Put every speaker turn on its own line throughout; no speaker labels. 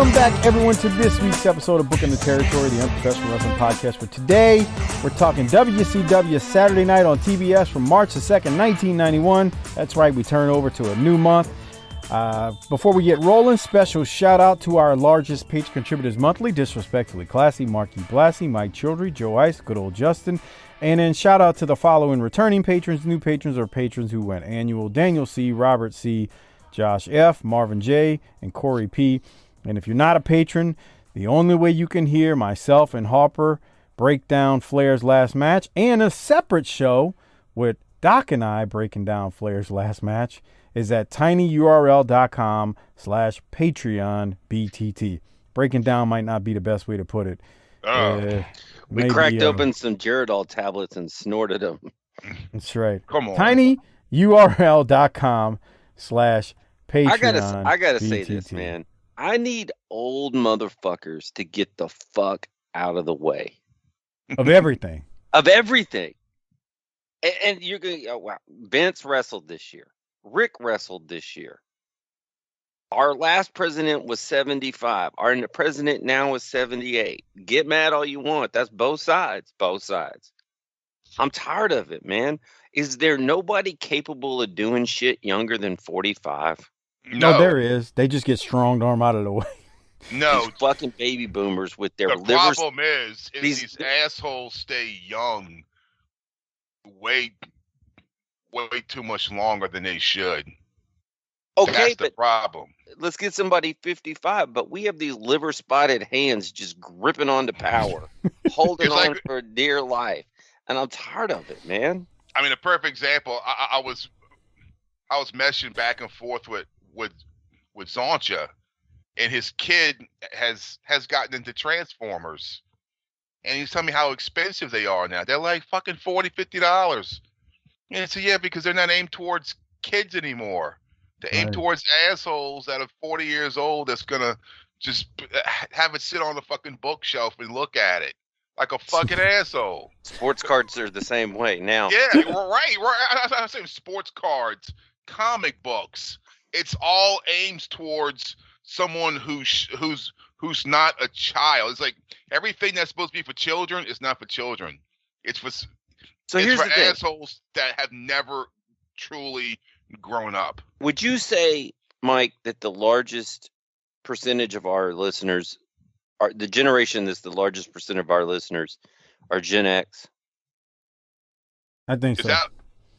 Welcome back, everyone, to this week's episode of Booking the Territory, the Unprofessional Wrestling Podcast. For today, we're talking WCW Saturday Night on TBS from March the 2nd, 1991. That's right, we turn over to a new month. Before we get rolling, special shout out to our largest page contributors monthly, Disrespectfully Classy, Marky Blassie, Mike Childry, Joe Ice, good old Justin. And then shout out to the following returning patrons, new patrons, or patrons who went annual: Daniel C., Robert C., Josh F., Marvin J., and Corey P. And if you're not a patron, the only way you can hear myself and Harper break down Flair's last match and a separate show with Doc and I breaking down Flair's last match is at tinyurl.com/PatreonBTT. Breaking down might not be the best way to put it.
We cracked open some Geridol tablets and snorted them.
That's right.
Come on.
tinyurl.com/Patreon.
I gotta say this, man. I need old motherfuckers to get the fuck out of the way.
Of everything.
Of everything. And you're going, oh, wow. Vince wrestled this year. Rick wrestled this year. Our last president was 75. Our president now is 78. Get mad all you want. That's both sides. Both sides. I'm tired of it, man. Is there nobody capable of doing shit younger than 45?
No, there is. They just get strong arm out of the way.
No.
These fucking baby boomers with their livers.
The problem is these assholes stay young way too much longer than they should.
Okay,
that's the
but
problem.
Let's get somebody 55, but we have these liver spotted hands just gripping onto power, holding on for dear life. And I'm tired of it, man.
I mean, a perfect example, I was meshing back and forth with Zoncha, and his kid has gotten into Transformers, and he's telling me how expensive they are now. They're like fucking $40, $50. And so yeah, because they're not aimed towards kids anymore. They're aimed towards assholes that are 40 years old that's gonna just have it sit on the fucking bookshelf and look at it like a fucking asshole.
Sports cards are the same way now.
Yeah, right. I'm saying sports cards, comic books. It's all aimed towards someone who's not a child. It's like everything that's supposed to be for children is not for children. It's for assholes that have never truly grown up.
Would you say, Mike, that the largest percentage of our listeners are the generation that's the largest percent of our listeners are Gen X?
I think so.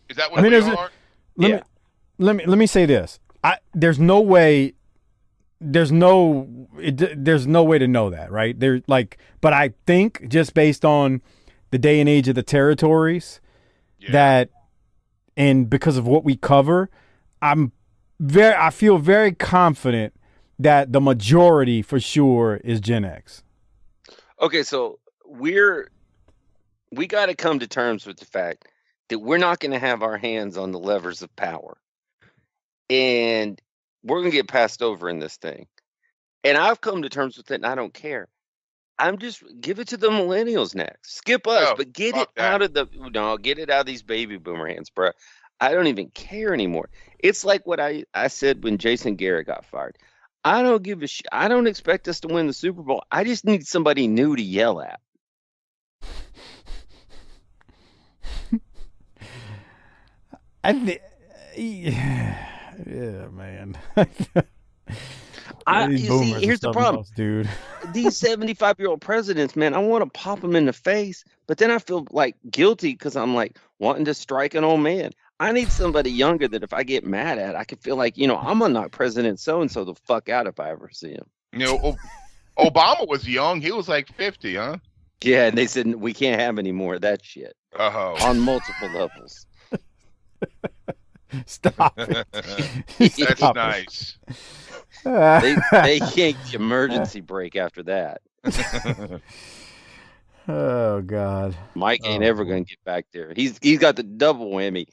Is that what we are?
Let me say this. There's no way to know that, right? But I think just based on the day and age of the territories and because of what we cover, I feel very confident that the majority for sure is Gen X.
Okay, so we got to come to terms with the fact that we're not going to have our hands on the levers of power. And we're going to get passed over in this thing. And I've come to terms with it, and I don't care. I'm just give it to the millennials next. Skip us, but get it out of these baby boomer hands, bro. I don't even care anymore. It's like what I said when Jason Garrett got fired. I don't give a shit. I don't expect us to win the Super Bowl. I just need somebody new to yell at.
Yeah, man.
Here's the problem,
else, dude.
These 75-year-old presidents, man, I want to pop them in the face, but then I feel like guilty because I'm like wanting to strike an old man. I need somebody younger that if I get mad at, I can feel like, I'm gonna knock President so-and-so the fuck out if I ever see him.
Obama was young. He was like 50, huh?
Yeah, and they said we can't have any more of that shit. On multiple levels.
Stop it.
That's nice.
They yanked the emergency brake after that.
Oh God.
Mike ain't ever gonna get back there. He's got the double whammy.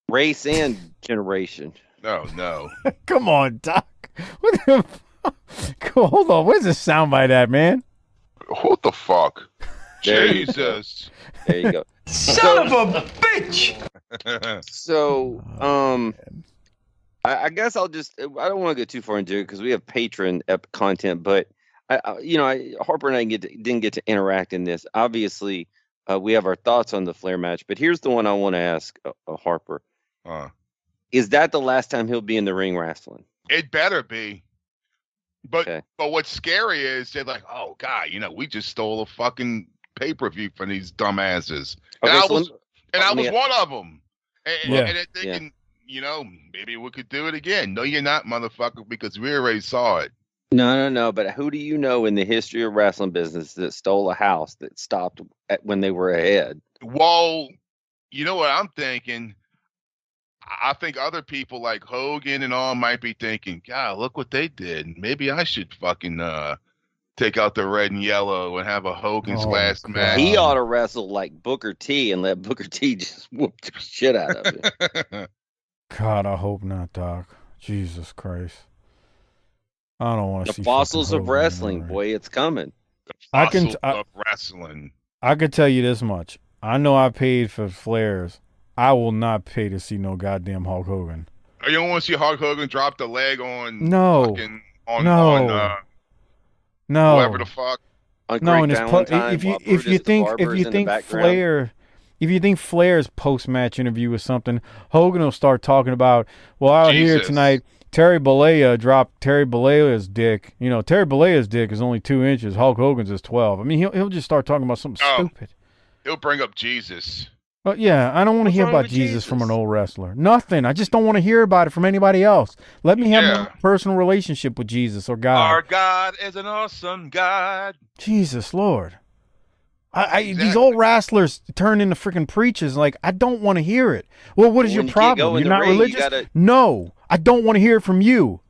Race and generation.
No.
Come on, Doc. What the hold on. Where's the soundbite at, man?
What the fuck? Jesus.
There you go.
Son of a bitch!
So, I guess I'll just. I don't want to go too far into it because we have patron content, but Harper and I didn't get to interact in this. Obviously, we have our thoughts on the Flair match, but here's the one I want to ask Harper. Is that the last time he'll be in the ring wrestling?
It better be. But
Okay.
but what's scary is they're like, oh God, we just stole a fucking pay-per-view from these dumbasses. And I was one of them. And they're thinking, maybe we could do it again. No, you're not, motherfucker, because we already saw it.
No. But who do you know in the history of wrestling business that stole a house that stopped when they were ahead?
Well, you know what I'm thinking? I think other people like Hogan and all might be thinking, God, look what they did. Maybe I should fucking take out the red and yellow and have a Hogan's last match.
He ought to wrestle like Booker T and let Booker T just whoop the shit out of him.
God, I hope not, Doc. Jesus Christ. I don't want to see
the fossils of wrestling, boy. It's coming.
The fossils of wrestling.
I could tell you this much. I know I paid for Flairs. I will not pay to see no goddamn Hulk Hogan.
Oh, you don't want to see Hulk Hogan drop the leg on
no,
whoever the fuck.
No, and if you think Flair's post-match interview was something, Hogan will start talking about, well, out here tonight, Terry Bollea dropped Terry Bollea's dick. Terry Bollea's dick is only 2 inches. Hulk Hogan's is 12. I mean, he'll just start talking about something stupid.
He'll bring up Jesus.
But yeah, I don't want to hear about Jesus from an old wrestler. Nothing. I just don't want to hear about it from anybody else. Let me have my personal relationship with Jesus or God.
Our God is an awesome God.
Jesus Lord. These old wrestlers turn into freaking preachers. Like, I don't want to hear it. Well, what is your problem? You're not religious? No, I don't want to hear it from you.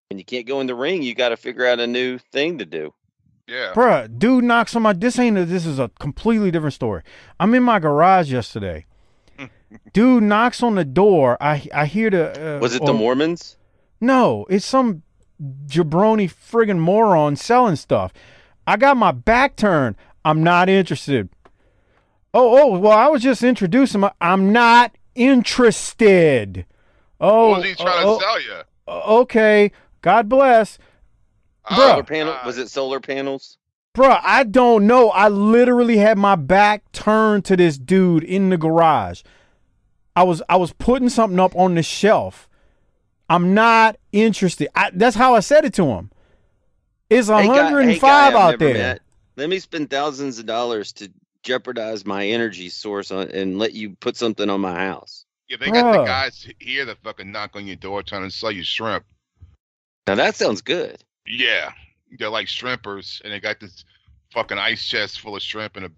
When you can't go in the ring, you got to figure out a new thing to do.
Yeah.
Bruh, dude knocks on my... This is a completely different story. I'm in my garage yesterday. Dude knocks on the door. I hear the...
Was it the Mormons?
No, it's some jabroni friggin' moron selling stuff. I got my back turned. I'm not interested. Well, I was just introducing I'm not interested.
What was he trying to sell you?
Okay, God bless.
Solar panel? Was it solar panels?
Bruh, I don't know. I literally had my back turned to this dude in the garage. I was putting something up on the shelf. I'm not interested. That's how I said it to him. It's 105 out there.
Let me spend thousands of dollars to jeopardize my energy source and let you put something on my house.
Yeah, they got the guys here that fucking knock on your door trying to sell you shrimp.
Now that sounds good.
Yeah, they're like shrimpers, and they got this fucking ice chest full of shrimp in a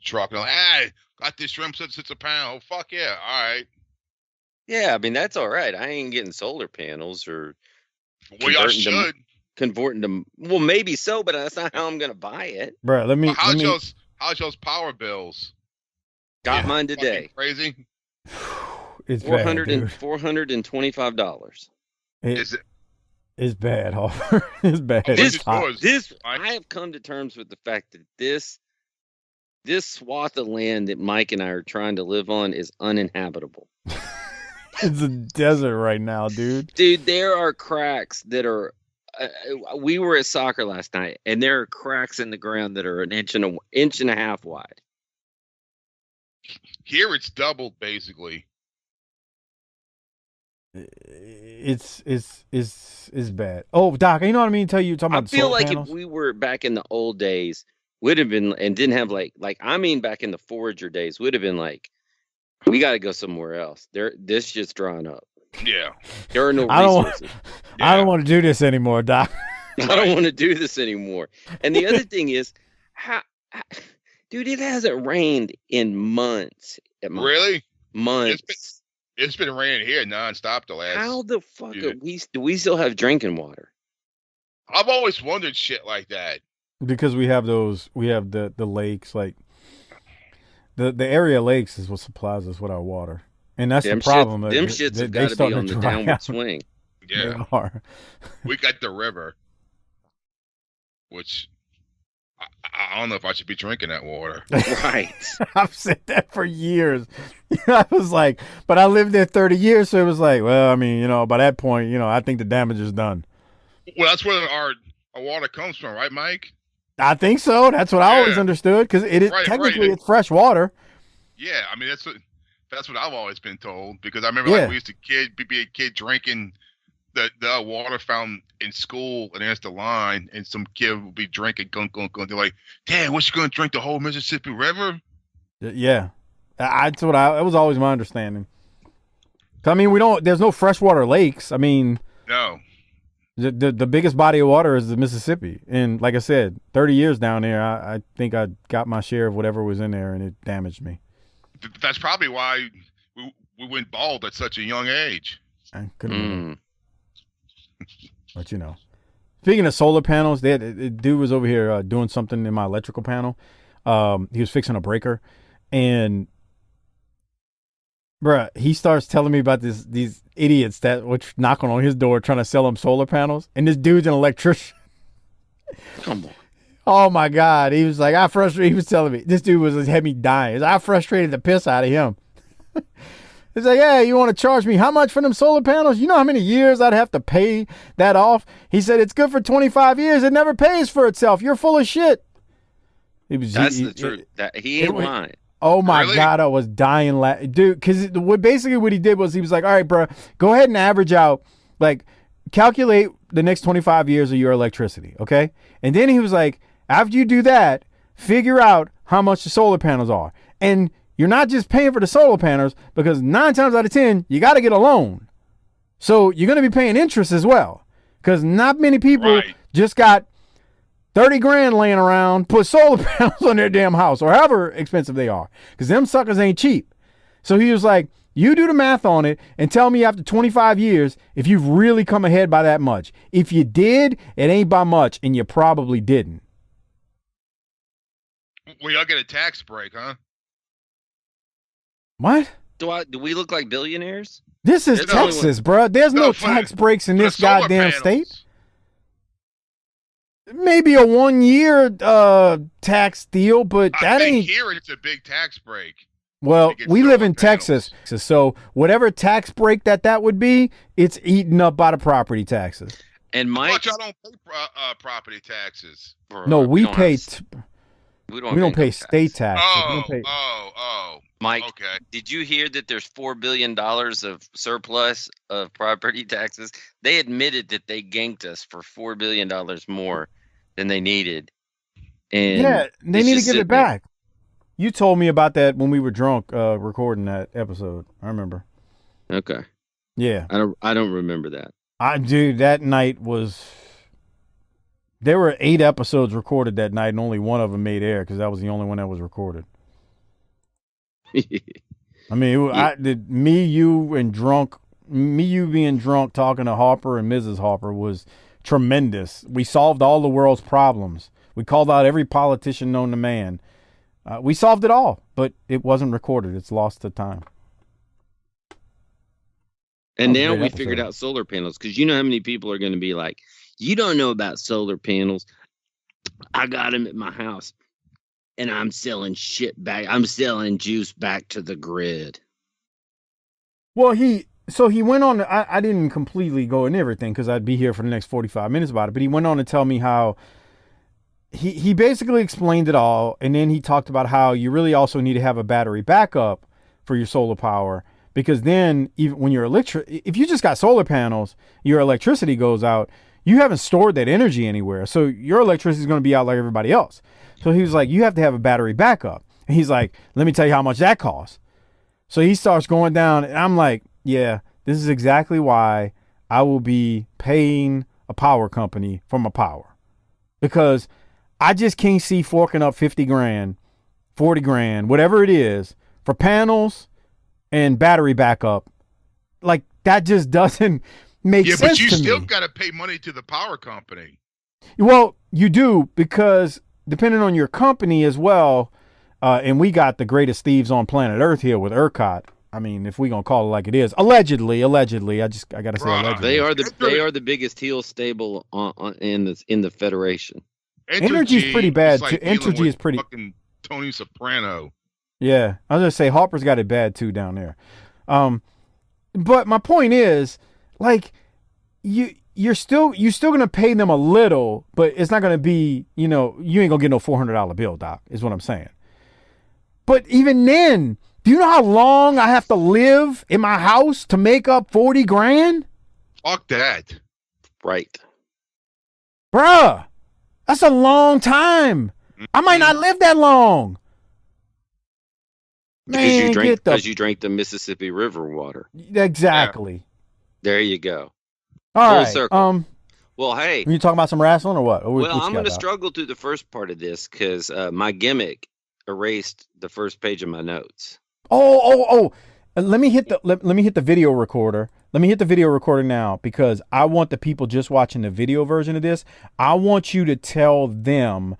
truck. And they're like, hey, got this shrimp since it's a pound. Oh, fuck yeah, all right.
Yeah, I mean, that's all right. I ain't getting solar panels or...
Well, y'all should.
Converting them. Well, maybe so, but that's not how I'm going to buy it.
Bro,
how's y'all's power bills?
Got mine today.
Crazy.
It's bad, dude.
$425.
Is it?
It's bad, Harper. It's bad.
I have come to terms with the fact that this swath of land that Mike and I are trying to live on is uninhabitable.
It's a desert right now, dude.
Dude, there are cracks that are... we were at soccer last night, and there are cracks in the ground that are an inch and a half wide.
Here it's doubled, basically.
It's bad. Oh, Doc, you know what I mean? Talking about. I
feel like
panels?
If we were back in the old days, would have been and didn't have back in the Forager days, would have been like, we got to go somewhere else. This shit's drawing up.
Yeah,
there are no resources.
I don't want to do this anymore, Doc.
I don't want to do this anymore. And the other thing is, dude, it hasn't rained in months.
Really?
Months.
It's been raining here nonstop the last.
How the fuck do we still have drinking water?
I've always wondered shit like that.
Because we have the lakes, like the area lakes is what supplies us with our water. And that's the problem.
Them shits have got to be on the downward swing.
Yeah.
They are.
We got the river, which I don't know if I should be drinking that water.
Right.
I've said that for years. I was like, but I lived there 30 years, so it was like, well, I mean, by that point, I think the damage is done.
Well, that's where our water comes from, right, Mike?
I think so. That's what I always understood, because it is technically it's fresh water.
Yeah, I mean that's what I've always been told, because I remember we used to be a kid drinking the water fountain in school, and there's the line, and some kid would be drinking gunk. They're like, "Dad, what you gonna drink the whole Mississippi River?"
Yeah, that's what that was always my understanding. I mean, there's no freshwater lakes. I mean,
no.
The biggest body of water is the Mississippi, and like I said, 30 years down there, I think I got my share of whatever was in there, and it damaged me.
That's probably why we went bald at such a young age.
I couldn't. But speaking of solar panels, the dude was over here doing something in my electrical panel. He was fixing a breaker, and bruh, he starts telling me about these idiots that were knocking on his door trying to sell him solar panels, and this dude's an electrician.
Come on.
Oh my God. He was like, he was telling me, this dude had me dying. I frustrated the piss out of him. He's like, hey, you want to charge me how much for them solar panels? You know how many years I'd have to pay that off? He said, it's good for 25 years. It never pays for itself. You're full of shit.
That's the truth. He ain't lying.
Oh my God, I was dying. Dude, because basically what he did was he was like, all right, bro, go ahead and average out, like, calculate the next 25 years of your electricity, okay? And then he was like, after you do that, figure out how much the solar panels are. And you're not just paying for the solar panels, because 9 times out of 10, you got to get a loan. So you're going to be paying interest as well, because not many people just got 30 grand laying around, put solar panels on their damn house, or however expensive they are, because them suckers ain't cheap. So he was like, you do the math on it and tell me after 25 years if you've really come ahead by that much. If you did, it ain't by much, and you probably didn't.
Well, y'all get a tax break, huh?
What?
Do we look like billionaires?
This is Texas, bro. There's no tax breaks in this goddamn state. Maybe a 1-year tax deal, but that ain't.
Here it's a big tax break.
Well, we live in Texas, so whatever tax break that would be, it's eaten up by the property taxes.
And Mike,
but y'all don't pay property taxes.
No, we pay.
We
don't pay state taxes.
Oh.
Mike,
okay.
Did you hear that there's $4 billion of surplus of property taxes? They admitted that they ganked us for $4 billion more than they needed. And
yeah, they need to give it back. You told me about that when we were drunk recording that episode. I remember.
Okay.
Yeah.
I don't remember that.
Dude, that night was. There were 8 episodes recorded that night, and only one of them made air because that was the only one that was recorded. I mean, me, you being drunk, talking to Harper and Mrs. Harper was tremendous. We solved all the world's problems. We called out every politician known to man. We solved it all, but it wasn't recorded. It's lost to time.
And now we figured out solar panels, because you know how many people are going to be like, you don't know about solar panels. I got them at my house, and I'm selling shit back. I'm selling juice back to the grid.
Well, he went on. I didn't completely go in everything because I'd be here for the next 45 minutes about it. But he went on to tell me how he basically explained it all. And then he talked about how you really also need to have a battery backup for your solar power, because then even when if you just got solar panels, your electricity goes out. You haven't stored that energy anywhere. So your electricity is going to be out like everybody else. So he was like, you have to have a battery backup. And he's like, let me tell you how much that costs. So he starts going down, and I'm like, yeah, this is exactly why I will be paying a power company for my power, because I just can't see forking up 50 grand, 40 grand, whatever it is for panels and battery backup. Like, that just doesn't make sense to me.
Yeah, but you still got to pay money to the power company.
Well, you do, because depending on your company as well, and we got the greatest thieves on planet Earth here with ERCOT. I mean, if we gonna call it like it is, allegedly, I gotta say allegedly.
They are the biggest heel stable in the Federation.
Energy's pretty bad
is like
too. Energy is pretty.
Fucking Tony Soprano.
Yeah, I was gonna say Harper's got it bad too down there. But my point is, like, you're still gonna pay them a little, but it's not gonna be, you ain't gonna get no $400 bill, Doc, is what I'm saying. But even then, do you know how long I have to live in my house to make up 40 grand?
Fuck that.
Right.
Bruh, that's a long time. I might not live that long. Man,
Because you drank the Mississippi River water.
Exactly.
Yeah.
There you go.
All
Full
right.
circle. Well, hey.
You talking about some wrestling or what?
Well, I'm going to struggle through the first part of this because my gimmick erased the first page of my notes.
Oh! Let me hit the video recorder. Let me hit the video recorder now because I want the people just watching the video version of this. I want you to tell them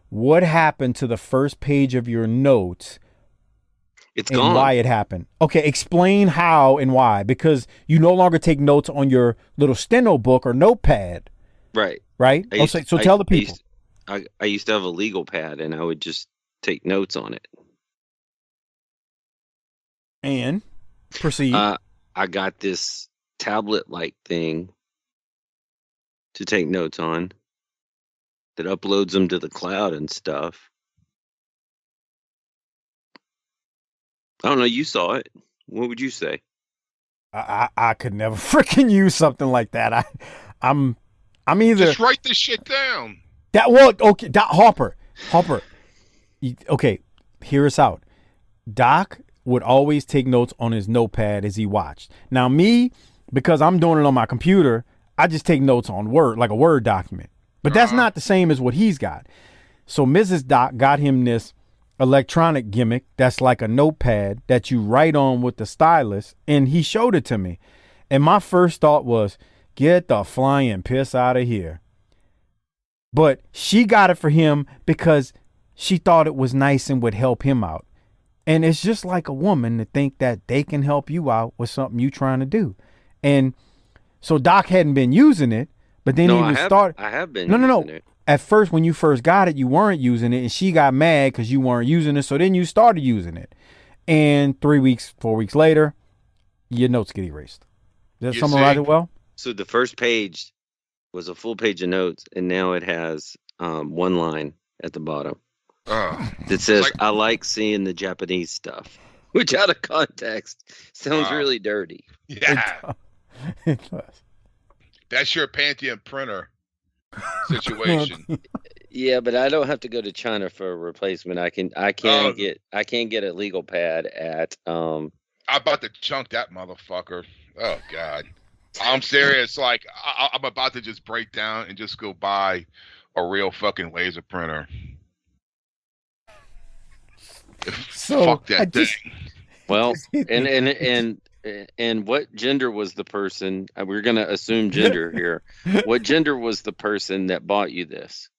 what happened to the first page of your notes.
It's gone.
Why it happened. Okay, explain how and why. Because you no longer take notes on your little steno book or notepad.
Right.
So tell the people.
I used to have a legal pad, and I would just take notes on it.
And proceed.
I got this tablet-like thing to take notes on that uploads them to the cloud and stuff. I don't know. You saw it. What would you say?
I could never freaking use something like that. I'm either
just write this shit down.
Harper. Okay, hear us out. Doc would always take notes on his notepad as he watched. Now me, because I'm doing it on my computer, I just take notes on Word, like a Word document. But that's not the same as what he's got. So Mrs. Doc got him this electronic gimmick that's like a notepad that you write on with the stylus, and he showed it to me. And my first thought was, get the flying piss out of here. But she got it for him because she thought it was nice and would help him out. And it's just like a woman to think that they can help you out with something you're trying to do. And so Doc hadn't been using it, but then I
have been using it.
At first, when you first got it, you weren't using it, and she got mad because you weren't using it. So then you started using it. And 4 weeks later, your notes get erased. Does that summarize it well?
So the first page was a full page of notes, and now it has one line at the bottom that says, I like seeing the Japanese stuff, which out of context sounds really dirty.
Yeah.
It does.
That's your Pantene printer situation.
Yeah, but I don't have to go to China for a replacement. I can get a legal pad at I'm
about to chunk that motherfucker. Oh God. I'm serious. Like I'm about to just break down and just go buy a real fucking laser printer.
So
fuck that thing.
Well, and what gender was the person? We're gonna assume gender here. What gender was the person that bought you this?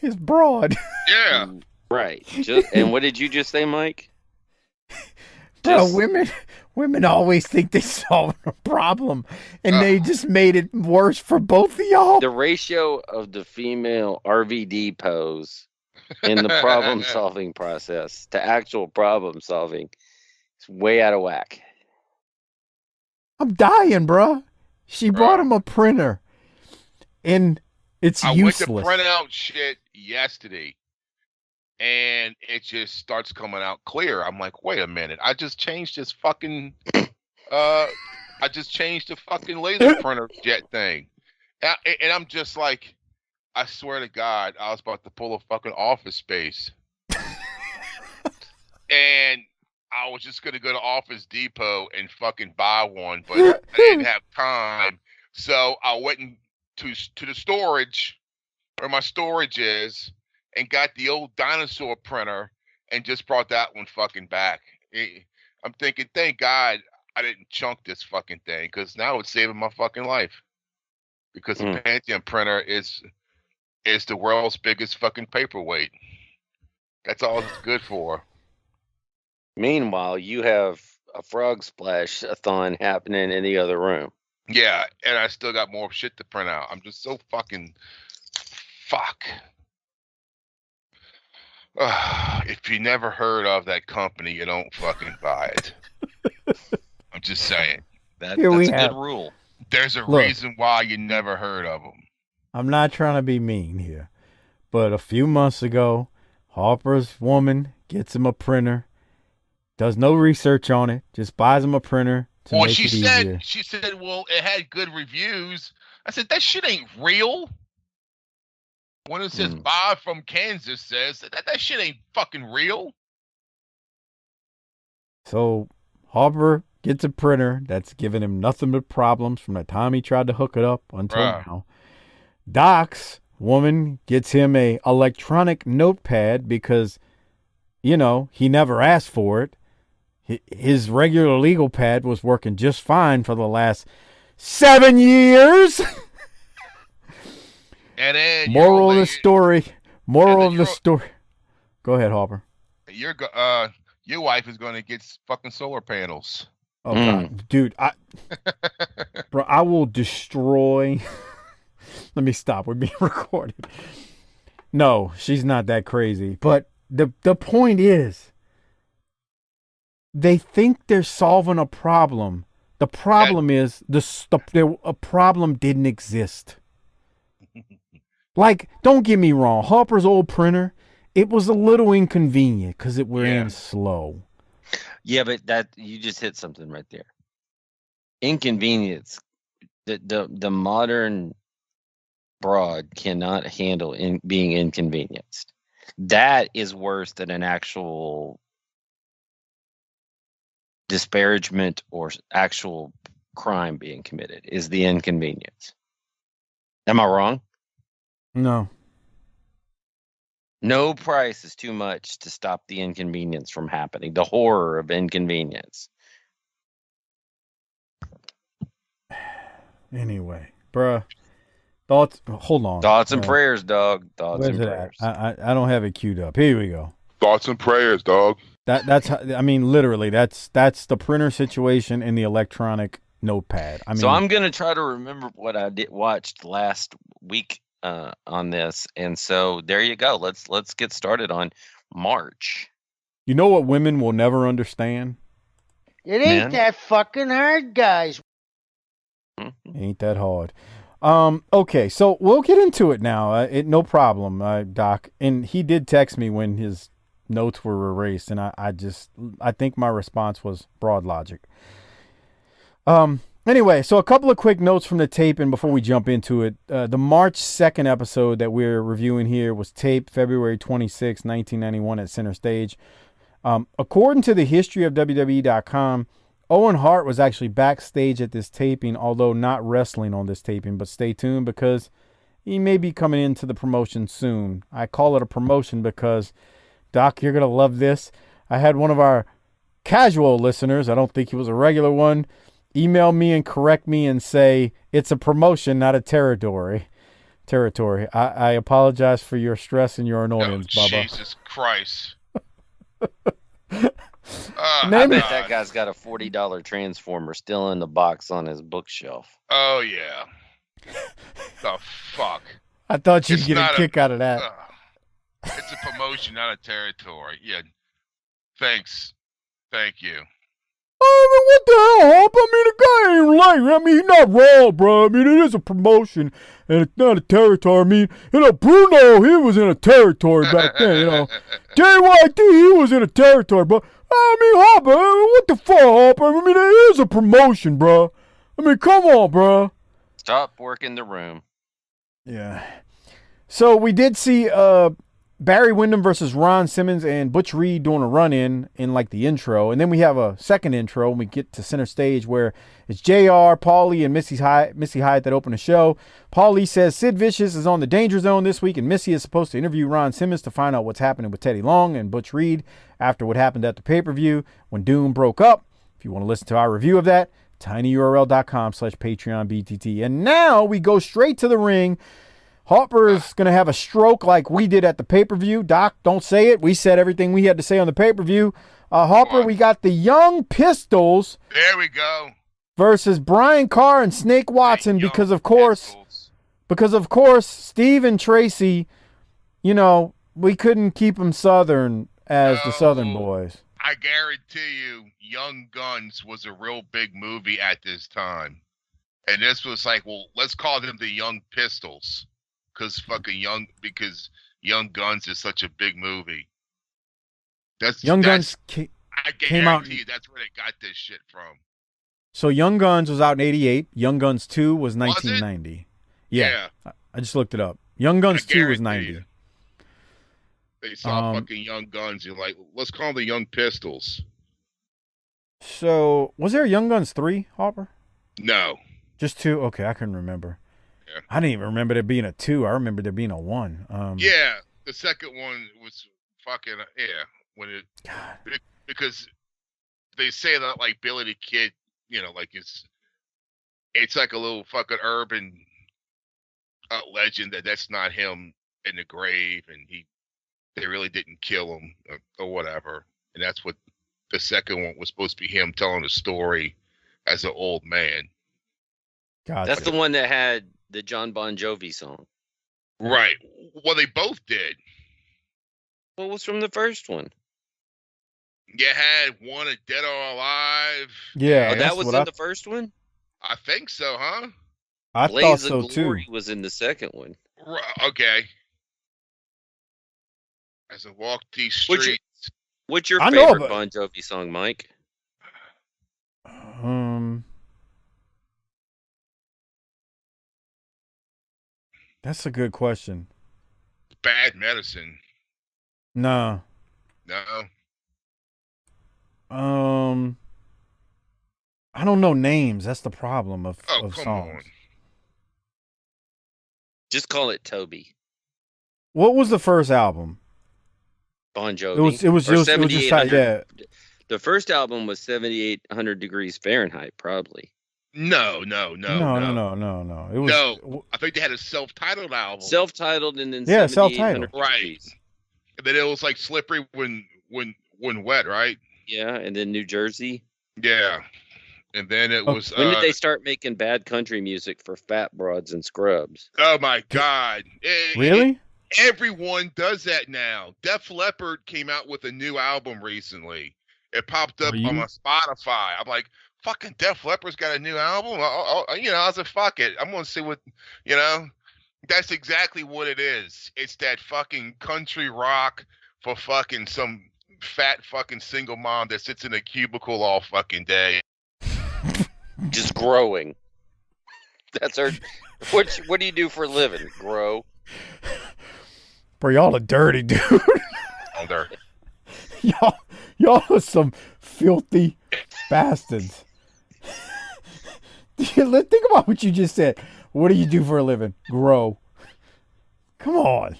It's broad.
Yeah.
Right. And what did you just say, Mike?
Bro, women always think they solved a problem, and they just made it worse for both of y'all.
The ratio of the female RVD pose in the problem-solving process to actual problem-solving is way out of whack.
I'm dying, bro. She brought him a printer, and it's useless.
I went to print out shit yesterday, and it just starts coming out clear. I'm like, wait a minute. I just changed this fucking laser printer jet thing. And I'm just like, I swear to God, I was about to pull a fucking Office Space. And I was just going to go to Office Depot and fucking buy one, but I didn't have time. So I went to the storage, where my storage is, and got the old dinosaur printer and just brought that one fucking back. I'm thinking, thank God I didn't chunk this fucking thing, because now it's saving my fucking life. Because the Pantene printer is the world's biggest fucking paperweight. That's all it's good for.
Meanwhile, you have a frog splash-a-thon happening in the other room.
Yeah, and I still got more shit to print out. I'm just so fucking fuck. If you never heard of that company, you don't fucking buy it. I'm just saying.
That's
Here
a
we
good
have-
rule.
There's a
Look.
reason why you never heard of them.
I'm not trying to be mean here, but a few months ago, Harper's woman gets him a printer, does no research on it, just buys him a printer to
Well,
make it easier.
she said, well, it had good reviews. I said, that shit ain't real. When it says Bob from Kansas says that shit ain't fucking real.
So Harper gets a printer that's given him nothing but problems from the time he tried to hook it up until now. Doc's woman gets him a electronic notepad because, you know, he never asked for it. His regular legal pad was working just fine for the last 7 years.
And then
Moral of the story. Go ahead, Harper.
Your wife is going to get fucking solar panels.
Oh God, dude, bro, I will destroy. Let me stop. We're being recorded. No, she's not that crazy. But the point is, they think they're solving a problem. The problem is a problem didn't exist. Like, don't get me wrong. Harper's old printer, it was a little inconvenient because it ran slow.
Yeah, but that you just hit something right there. Inconvenience. The modern broad cannot handle being inconvenienced. That is worse than an actual disparagement or actual crime being committed. Is the inconvenience. Am I wrong?
No.
No price is too much to stop the inconvenience from happening. The horror of inconvenience.
Anyway, bruh. Thoughts? Hold on.
Thoughts and prayers, dog. Thoughts and prayers.
I don't have it queued up. Here we go.
Thoughts and prayers, dog.
That's I mean, literally, that's the printer situation and the electronic notepad. I mean,
so I'm gonna try to remember what I watched last week on this, and so there you go. Let's get started on March.
You know what women will never understand?
It ain't that fucking hard, guys.
Ain't that hard. Okay, so we'll get into it now. No problem, Doc. And he did text me when his notes were erased, and I think my response was broad logic. Anyway, so a couple of quick notes from the tape, and before we jump into it, the March 2nd episode that we're reviewing here was taped February 26, 1991 at Center Stage. According to the history of WWE.com, Owen Hart was actually backstage at this taping, although not wrestling on this taping, but stay tuned because he may be coming into the promotion soon. I call it a promotion because, Doc, you're going to love this. I had one of our casual listeners, I don't think he was a regular one, email me and correct me and say it's a promotion, not a territory. I apologize for your stress and your annoyance, Bubba.
Jesus Christ.
I bet that guy's got a $40 transformer still in the box on his bookshelf.
Oh, yeah. The fuck?
I thought you'd get a kick out of that.
It's a promotion, not a territory. Yeah. Thanks. Thank you.
What the hell, Hop? I mean, the guy ain't lying. I mean, he's not wrong, bro. I mean, it is a promotion, and it's not a territory. I mean, Bruno, he was in a territory back then, JYD, he was in a territory, bro. I mean, Hop, what the fuck, Hop? I mean, it is a promotion, bro. I mean, come on, bro.
Stop working the room.
Yeah. So we did see Barry Windham versus Ron Simmons and Butch Reed doing a run-in in like the intro. And then we have a second intro when we get to Center Stage where it's JR, Paulie, and Missy Hyatt that open the show. Paulie says Sid Vicious is on the Danger Zone this week, and Missy is supposed to interview Ron Simmons to find out what's happening with Teddy Long and Butch Reed after what happened at the pay-per-view when Doom broke up. If you want to listen to our review of that, tinyurl.com/PatreonBTT. And now we go straight to the ring. Harper is going to have a stroke like we did at the pay-per-view. Doc, don't say it. We said everything we had to say on the pay-per-view. Harper, we got the Young Pistols.
There we go.
Versus Brian Carr and Snake Watson because of course, Steve and Tracy, you know, we couldn't keep them Southern as the Southern
No.
boys.
I guarantee you, Young Guns was a real big movie at this time. And this was like, well, let's call them the Young Pistols. Because Young Guns is such a big movie.
Young Guns
I
came out.
guarantee you that's where they got this shit from.
So Young Guns was out in 88. Young Guns 2 was
Was it?
1990.
Yeah.
I just looked it up. Young Guns 2 was 90.
You. They saw fucking Young Guns. You're like, let's call them the Young Pistols.
So, was there a Young Guns 3, Harper?
No.
Just 2? Okay, I couldn't remember.
Yeah.
I didn't even remember there being a 2. I remember there being a 1.
Yeah, the second one was fucking, because they say that, like, Billy the Kid, like, it's like a little fucking urban legend that's not him in the grave, and they really didn't kill him or whatever. And that's what the second one was supposed to be, him telling a story as an old man.
Gotcha.
That's the one that had the John Bon Jovi song.
Right. Well, they both did.
What was from the first one?
You had one of Dead or Alive.
Yeah,
that was in the first one?
I think so, huh?
I
Blaze
thought so
of Glory
too.
was in the second one.
Okay. As I walk these streets.
What's your
I know,
favorite Bon Jovi song, Mike?
That's a good question.
Bad Medicine.
No. I don't know names. That's the problem of songs.
On.
Just call it Toby.
What was the first album?
Bon Jovi.
It was just yeah.
The first album was 7,800 degrees Fahrenheit, probably.
No.
It was
I think they had a self-titled album.
Self-titled and then
self-titled.
Right. And then it was like Slippery when wet, right?
Yeah, and then New Jersey.
Yeah. And then it was
when did they start making bad country music for fat broads and scrubs?
Oh my God.
Really?
Everyone does that now. Def Leppard came out with a new album recently. It popped up on my Spotify. I'm like, fucking Def Leppard's got a new album? I was like, fuck it. I'm going to see what, that's exactly what it is. It's that fucking country rock for fucking some fat fucking single mom that sits in a cubicle all fucking day.
Just growing. That's her. What do you do for a living? Grow.
Bro, y'all are dirty, dude.
Oh, there.
Y'all are some filthy bastards. Think about what you just said. What do you do for a living? Grow. Come on.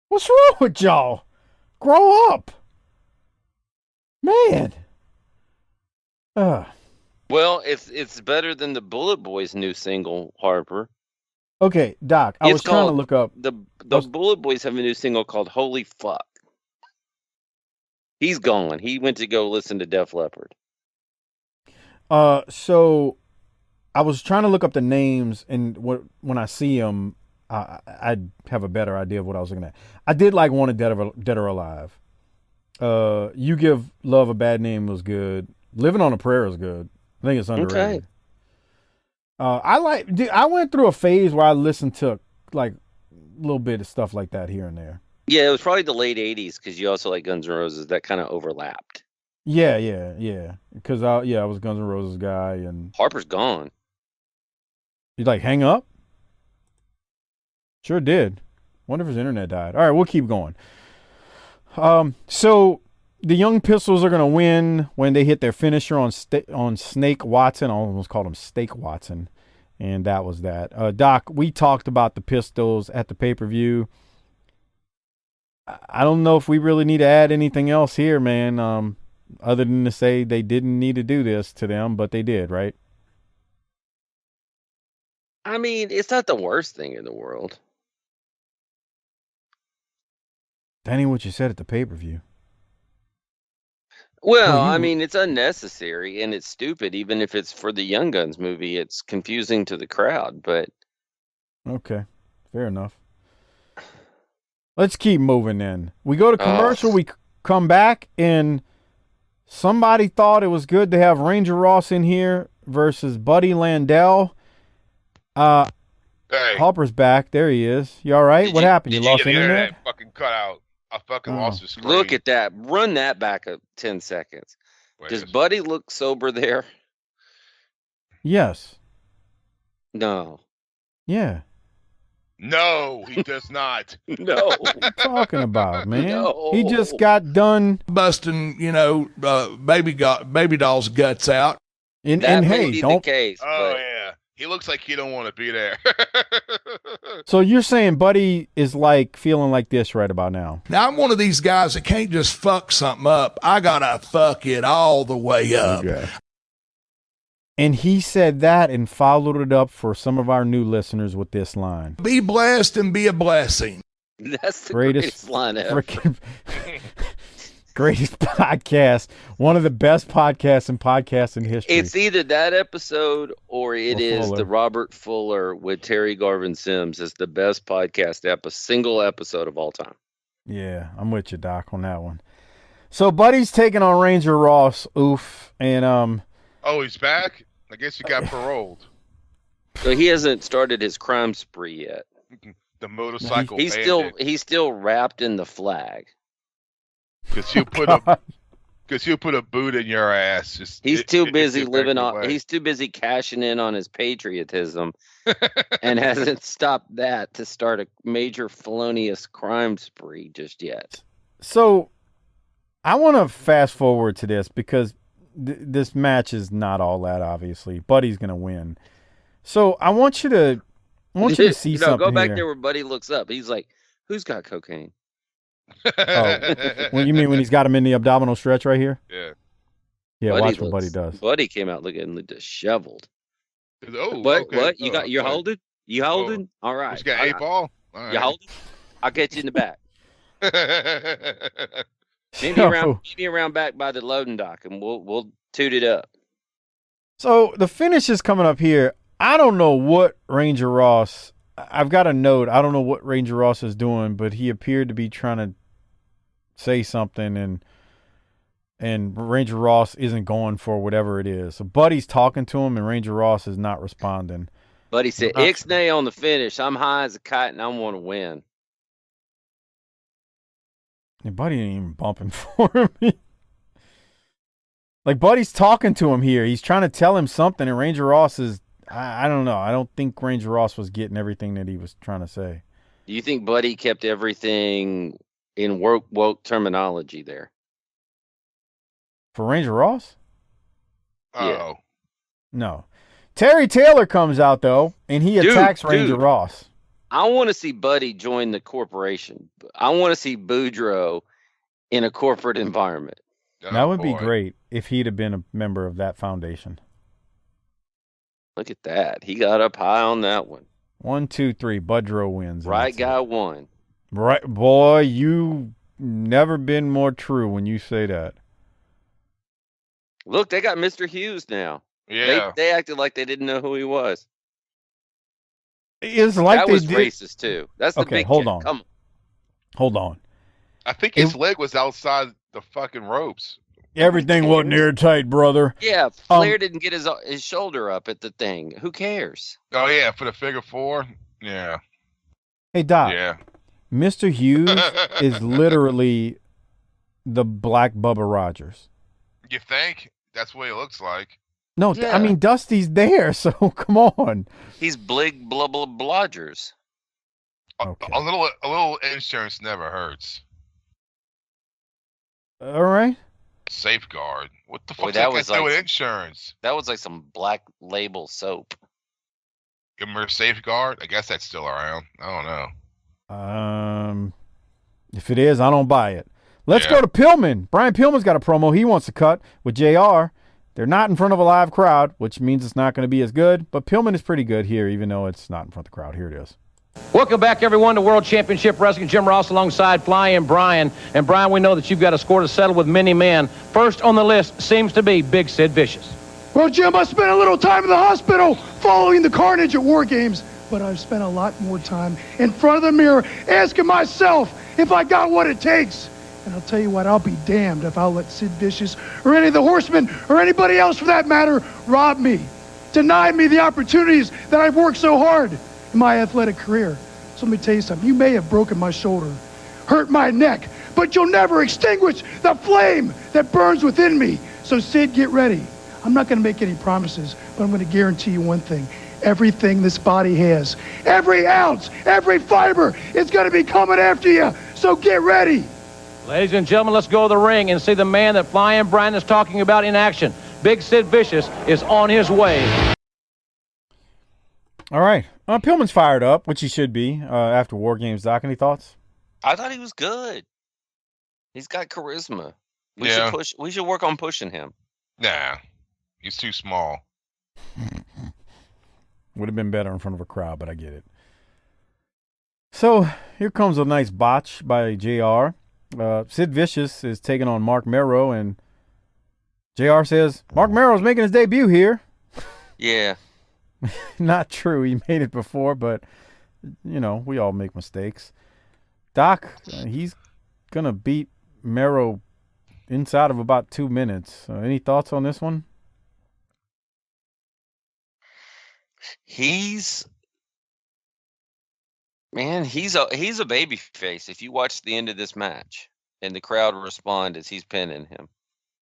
What's wrong with y'all? Grow up. Man.
Well, it's better than the Bullet Boys' new single, Harper.
Okay, Doc, I was trying to look up.
The Bullet Boys have a new single called Holy Fuck. He's gone. He went to go listen to Def Leppard.
So I was trying to look up the names, and when I see them, I'd have a better idea of what I was looking at. I did like one of Dead or Alive. You Give Love a Bad Name was good. Living on a Prayer is good. I think it's underrated. Okay. I went through a phase where I listened to like a little bit of stuff like that here and there.
Yeah, it was probably the late 80s because you also like Guns N' Roses. That kind of overlapped.
Yeah. Because I was a Guns N' Roses guy. And
Harper's gone.
You like hang up? Sure did. Wonder if his internet died. All right, we'll keep going. So the Young Pistols are going to win when they hit their finisher on Snake Watson. I almost called him Steak Watson. And that was that. Doc, we talked about the Pistols at the pay-per-view. I don't know if we really need to add anything else here, man, other than to say they didn't need to do this to them, but they did, right?
I mean, it's not the worst thing in the world.
That ain't what you said at the pay-per-view.
Well, I mean, it's unnecessary and it's stupid. Even if it's for the Young Guns movie, it's confusing to the crowd, but...
Okay, fair enough. Let's keep moving then. We go to commercial. We come back, and somebody thought it was good to have Ranger Ross in here versus Buddy Landell.
Hey.
Harper's back. There he is. You all right? What happened? You lost
get
internet?
Internet fucking cut out. I fucking lost the screen.
Look at that. Run that back up 10 seconds. Does Buddy look sober there?
Yes.
No.
Yeah.
No, he does not.
No.
What are you talking about, man?
No.
He just got done
busting, baby doll's guts out.
That may
hey,
be
don't.
the case.
Oh
but
yeah, he looks like he don't want to be there.
So you're saying Buddy is like feeling like this right about now?
Now, I'm one of these guys that can't just fuck something up. I gotta fuck it all the way up.
Okay. And he said that and followed it up for some of our new listeners with this line.
Be blessed and be a blessing.
That's the greatest line ever.
Greatest podcast. One of the best podcasts in history.
It's either that episode or it is
Fuller.
the Robert Fuller with Terry Garvin Sims. It's the best podcast single episode of all time.
Yeah, I'm with you, Doc, on that one. So Buddy's taking on Ranger Ross. Oof. And
Oh, he's back? I guess he got paroled.
So he hasn't started his crime spree yet.
The motorcycle
He's
bandit.
still wrapped in the flag.
Because he'll put a boot in your ass.
He's too busy he's too busy cashing in on his patriotism and hasn't stopped that to start a major felonious crime spree just yet.
So I want to fast forward to this because this match is not all that, obviously. Buddy's going to win. So I want you to see something
go back
here.
there where Buddy looks up. He's like, who's got cocaine?
When you mean when he's got him in the abdominal stretch right here?
Yeah.
Yeah, watch what Buddy does.
Buddy came out looking disheveled.
Oh,
What?
okay.
What? You're holding? You holding? All right.
He's got 8 ball? All right.
You holding? I'll get you in the back. Maybe around back by the loading dock, and we'll toot it up.
So the finish is coming up here. I don't know what Ranger Ross. I've got a note. I don't know what Ranger Ross is doing, but he appeared to be trying to say something, and Ranger Ross isn't going for whatever it is. So Buddy's talking to him, and Ranger Ross is not responding.
Buddy said, "Ixnay on the finish. I'm high as a kite, and I want to win."
And Buddy ain't even bumping for him. Like, Buddy's talking to him here. He's trying to tell him something, and Ranger Ross is, I don't know. I don't think Ranger Ross was getting everything that he was trying to say.
Do you think Buddy kept everything in woke terminology there?
For Ranger Ross?
Oh.
No. Terry Taylor comes out, though, and he attacks Ranger Ross.
I want to see Buddy join the corporation. I want to see Boudreaux in a corporate environment.
That would be great if he'd have been a member of that foundation.
Look at that. He got up high on that one.
1, 2, 3. Boudreaux wins.
Right guy won.
Right, boy, you never been more true when you say that.
Look, they got Mr. Hughes now.
Yeah.
They acted like they didn't know who he was.
It's like
that
they
was
did.
Racist too. That's the big
hold
kid.
on.
Come on.
Hold on.
I think his leg was outside the fucking ropes.
Everything wasn't airtight, brother.
Yeah, Flair didn't get his shoulder up at the thing. Who cares?
Oh, yeah, for the figure 4? Yeah.
Hey, Doc.
Yeah.
Mr. Hughes is literally the black Bubba Rogers.
You think? That's what he looks like.
No,
Yeah.
I mean, Dusty's there, so come on.
He's blig blodgers.
Okay.
A little insurance never hurts.
All right.
Safeguard. What the fuck
Boy,
that
that
was
was like
with insurance?
That was like some black label soap.
Give him a Safeguard? I guess that's still around. I don't know.
If it is, I don't buy it. Let's go to Pillman. Brian Pillman's got a promo he wants to cut with JR. They're not in front of a live crowd, which means it's not going to be as good, but Pillman is pretty good here, even though it's not in front of the crowd. Here it is.
Welcome back, everyone, to World Championship Wrestling. Jim Ross alongside Fly and Brian. And, Brian, we know that you've got a score to settle with many men. First on the list seems to be Big Sid Vicious.
Well, Jim, I spent a little time in the hospital following the carnage at War Games, but I've spent a lot more time in front of the mirror asking myself, if I got what it takes. And I'll tell you what, I'll be damned if I'll let Sid Vicious or any of the Horsemen or anybody else for that matter rob me, deny me the opportunities that I've worked so hard in my athletic career. So let me tell you something. You may have broken my shoulder, hurt my neck, but you'll never extinguish the flame that burns within me. So Sid, get ready. I'm not going to make any promises, but I'm going to guarantee you one thing. Everything this body has, every ounce, every fiber, is going to be coming after you. So get ready.
Ladies and gentlemen, let's go to the ring and see the man that Flying Brian is talking about in action. Big Sid Vicious is on his way.
All right. Pillman's fired up, which he should be after War Games. Doc, any thoughts?
I thought he was good. He's got charisma. We should work on pushing him.
Nah, he's too small.
Would have been better in front of a crowd, but I get it. So here comes a nice botch by JR. Sid Vicious is taking on Mark Mero, and JR says, Mark Mero's making his debut here.
Yeah.
Not true. He made it before, but, you know, we all make mistakes. Doc, he's going to beat Mero inside of about 2 minutes. Any thoughts on this one?
He's a baby face. If you watch the end of this match and the crowd respond as he's pinning him.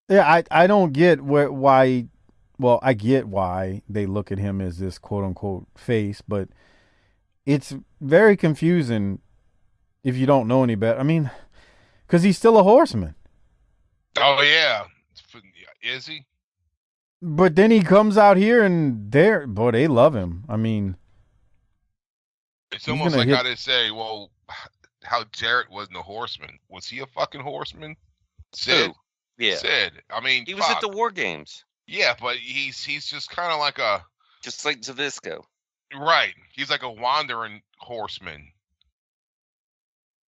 Yeah, I don't get why. Well, I get why they look at him as this quote unquote face, but it's very confusing if you don't know any better. I mean, because he's still a horseman.
Oh yeah, is he?
But then he comes out here and they love him. I mean,
it's almost like how they say, well, how Jarrett wasn't a horseman. Was he a fucking horseman? Sid.
Who? Yeah.
Sid. I mean,
he was at the War Games.
Yeah, but he's just kind of like
just like Zbyszko.
Right. He's like a wandering horseman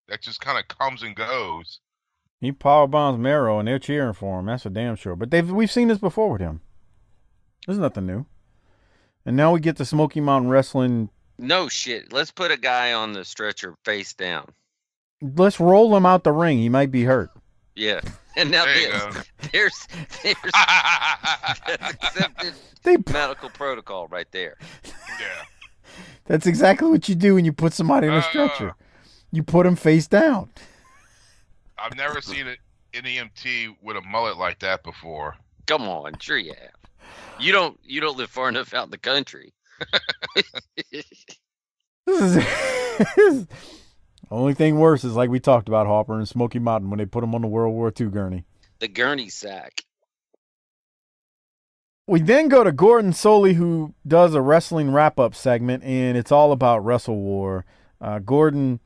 that just kind of comes and goes.
He powerbombs Mero and they're cheering for him. That's for damn sure. But we've seen this before with him. There's nothing new. And now we get the Smoky Mountain Wrestling.
No shit. Let's put a guy on the stretcher face down.
Let's roll him out the ring. He might be hurt.
Yeah. And now there's accepted medical protocol right there.
Yeah.
That's exactly what you do when you put somebody in a stretcher. You put him face down.
I've never seen an EMT with a mullet like that before.
Come on, sure you have. You don't live far enough out in the country.
Only thing worse is like we talked about Harper and Smoky Mountain when they put him on the World War II gurney.
The gurney sack.
We then go to Gordon Soley, who does a wrestling wrap-up segment, and it's all about Wrestle War. Gordon,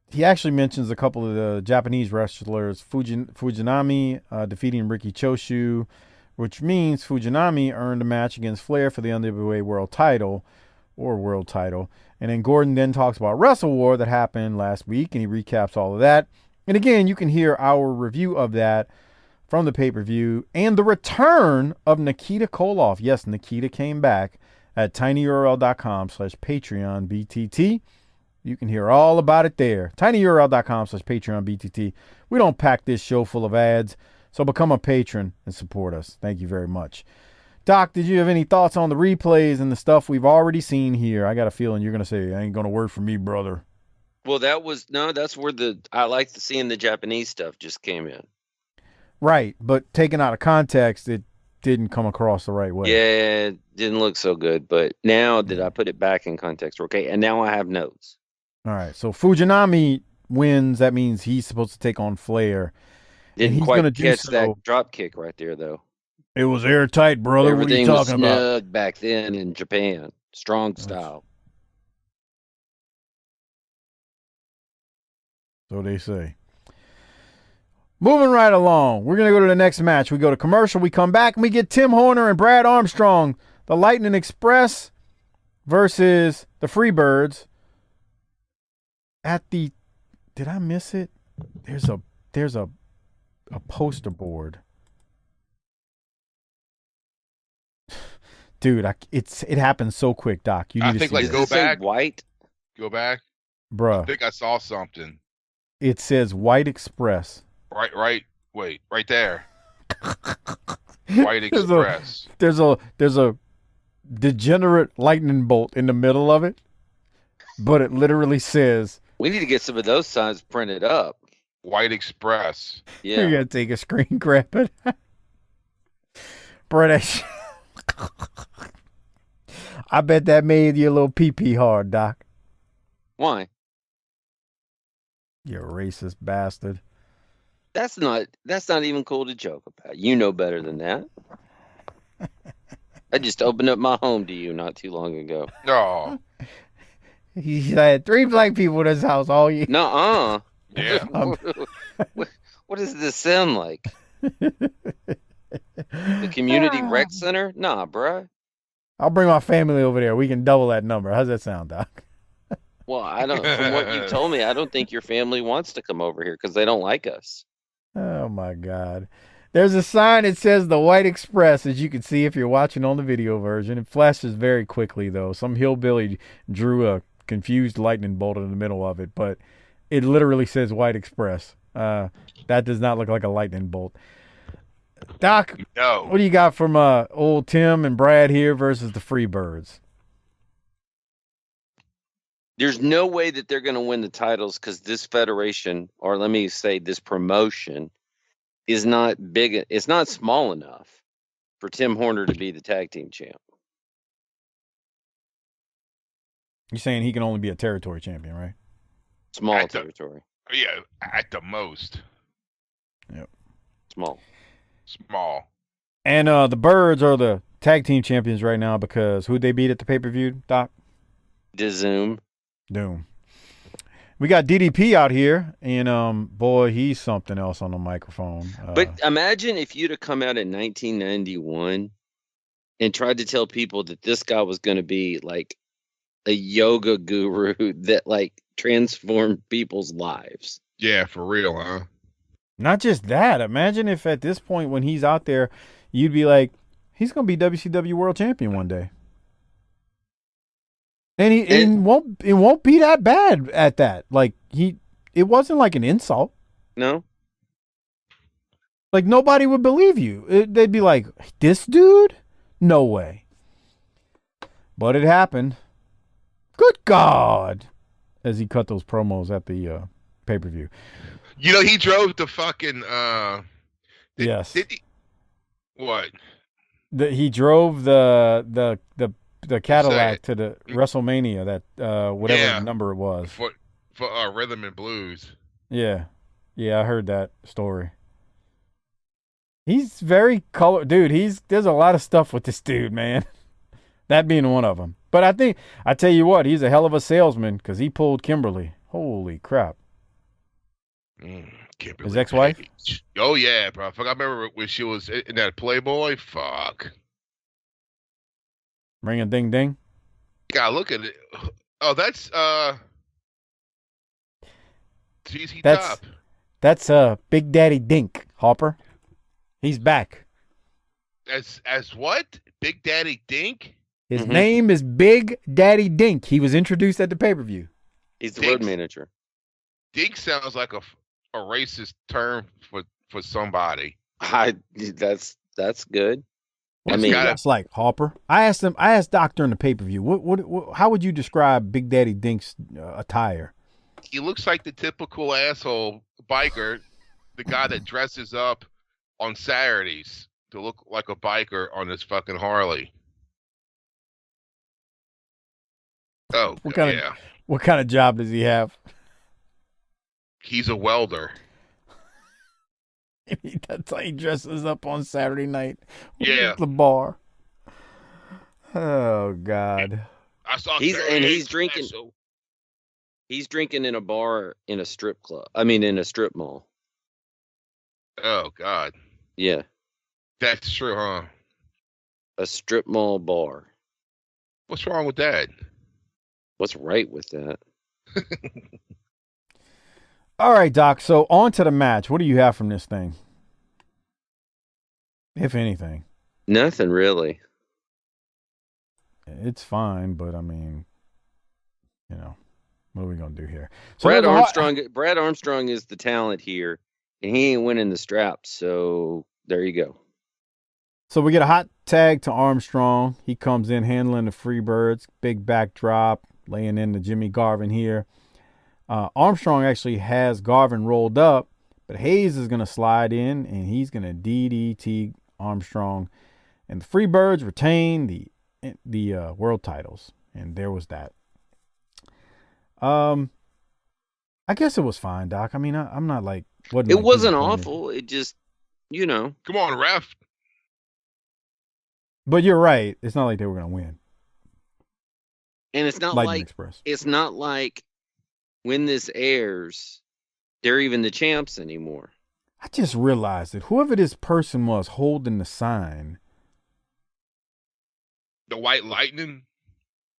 he actually mentions a couple of the Japanese wrestlers, Fujinami defeating Riki Choshu, which means Fujinami earned a match against Flair for the NWA World Title. And then Gordon then talks about Wrestle War that happened last week, and he recaps all of that. And again, you can hear our review of that from the pay-per-view and the return of Nikita Koloff. Yes, Nikita came back at tinyurl.com/PatreonBTT. You can hear all about it there. tinyurl.com/PatreonBTT. We don't pack this show full of ads, so become a patron and support us. Thank you very much. Doc, did you have any thoughts on the replays and the stuff we've already seen here? I got a feeling you're going to say, ain't going to work for me, brother.
Well, that's where I like seeing the Japanese stuff just came in.
Right, but taken out of context, it didn't come across the right way.
Yeah, it didn't look so good, but now that I put it back in context, okay, and now I have notes.
All right, so Fujinami wins. That means he's supposed to take on Flair.
Didn't quite catch that drop kick right there, though.
It was airtight, brother.
Everything
what are you
was
talking about?
snug back then in Japan. Strong style.
So they say. Moving right along, we're going to go to the next match. We go to commercial, we come back, and we get Tim Horner and Brad Armstrong, the Lightning Express versus the Freebirds at the, did I miss it? There's a poster board. Dude, it happened so quick, Doc. You need to see
like
this.
go back.
White?
Go back.
Bruh.
I think I saw something.
It says White Express.
Right. Wait, right there. White Express.
There's a degenerate lightning bolt in the middle of it, but it literally says.
We need to get some of those signs printed up.
White Express.
Yeah.
You gotta take a screen grab it. Bro, I bet that made your little pee-pee hard, Doc.
Why?
You racist bastard.
That's not even cool to joke about. You know better than that. I just opened up my home to you not too long ago.
Oh.
He had 3 black people in his house all year.
Nuh-uh.
Yeah.
What does this sound like? The community rec center? Nah, bruh.
I'll bring my family over there. We can double that number. How's that sound, Doc?
Well, from what you told me, I don't think your family wants to come over here because they don't like us.
Oh, my God. There's a sign that says the White Express, as you can see if you're watching on the video version. It flashes very quickly, though. Some hillbilly drew a confused lightning bolt in the middle of it, but it literally says White Express. That does not look like a lightning bolt. Doc,
No.
what do you got from old Tim and Brad here versus the Freebirds?
There's no way that they're going to win the titles because this federation, or let me say this promotion, is not big. It's not small enough for Tim Horner to be the tag team champ.
You're saying he can only be a territory champion, right?
Small territory.
Yeah, at the most.
Yep.
Small.
And the Birds are the tag team champions right now because who'd they beat at the pay-per-view, Doc?
Doom.
We got DDP out here, and boy, he's something else on the microphone.
But imagine if you'd have come out in 1991 and tried to tell people that this guy was going to be like a yoga guru that like transformed people's lives.
Yeah, for real, huh?
Not just that. Imagine if at this point when he's out there, you'd be like, he's going to be WCW World Champion one day. And it won't be that bad at that. Like it wasn't like an insult.
No.
Like nobody would believe you. They'd be like, this dude? No way. But it happened. Good God. As he cut those promos at the pay-per-view.
You know, he drove the fucking
yes.
Did he? What?
He drove the Cadillac to the WrestleMania, that whatever number it was.
For Rhythm and Blues.
Yeah. Yeah, I heard that story. He's very dude, there's a lot of stuff with this dude, man. That being one of them. But I tell you what, he's a hell of a salesman because he pulled Kimberly. Holy crap.
Kimberly
His ex-wife?
Page. Oh, yeah, bro. I remember when she was in that Playboy. Fuck.
Ring a ding ding.
Gotta look at it. Oh, that's GC Top.
That's Big Daddy Dink, Harper. He's back.
As what? Big Daddy Dink?
His name is Big Daddy Dink. He was introduced at the pay-per-view.
He's the road manager.
Dink sounds like a racist term for somebody.
That's good.
I mean, that's like Harper. I asked Doc during the pay-per-view, what how would you describe Big Daddy Dink's attire?
He looks like the typical asshole biker, the guy that dresses up on Saturdays to look like a biker on his fucking Harley. Oh,
what kind of job does he have?
He's a welder.
That's how he dresses up on Saturday night.
Yeah,
the bar. Oh God.
I saw.
He's drinking.
Special.
He's drinking in a bar in a strip club. I mean, in a strip mall.
Oh God.
Yeah.
That's true, huh?
A strip mall bar.
What's wrong with that?
What's right with that?
All right, Doc. So on to the match. What do you have from this thing? If anything.
Nothing really.
It's fine, but I mean, What are we gonna do here? So
Brad Armstrong is the talent here, and he ain't winning the straps. So there you go.
So we get a hot tag to Armstrong. He comes in handling the Freebirds, big backdrop, laying into Jimmy Garvin here. Armstrong actually has Garvin rolled up, but Hayes is gonna slide in and he's gonna DDT Armstrong, and the Freebirds retain the world titles. And there was that. I guess it was fine, Doc. I mean, I'm not like
it wasn't awful. It just,
Come on, ref.
But you're right. It's not like they were gonna win.
And it's not
Lightning Express.
It's not like when this airs, they're even the champs anymore.
I just realized that whoever this person was holding the sign,
The White Lightning.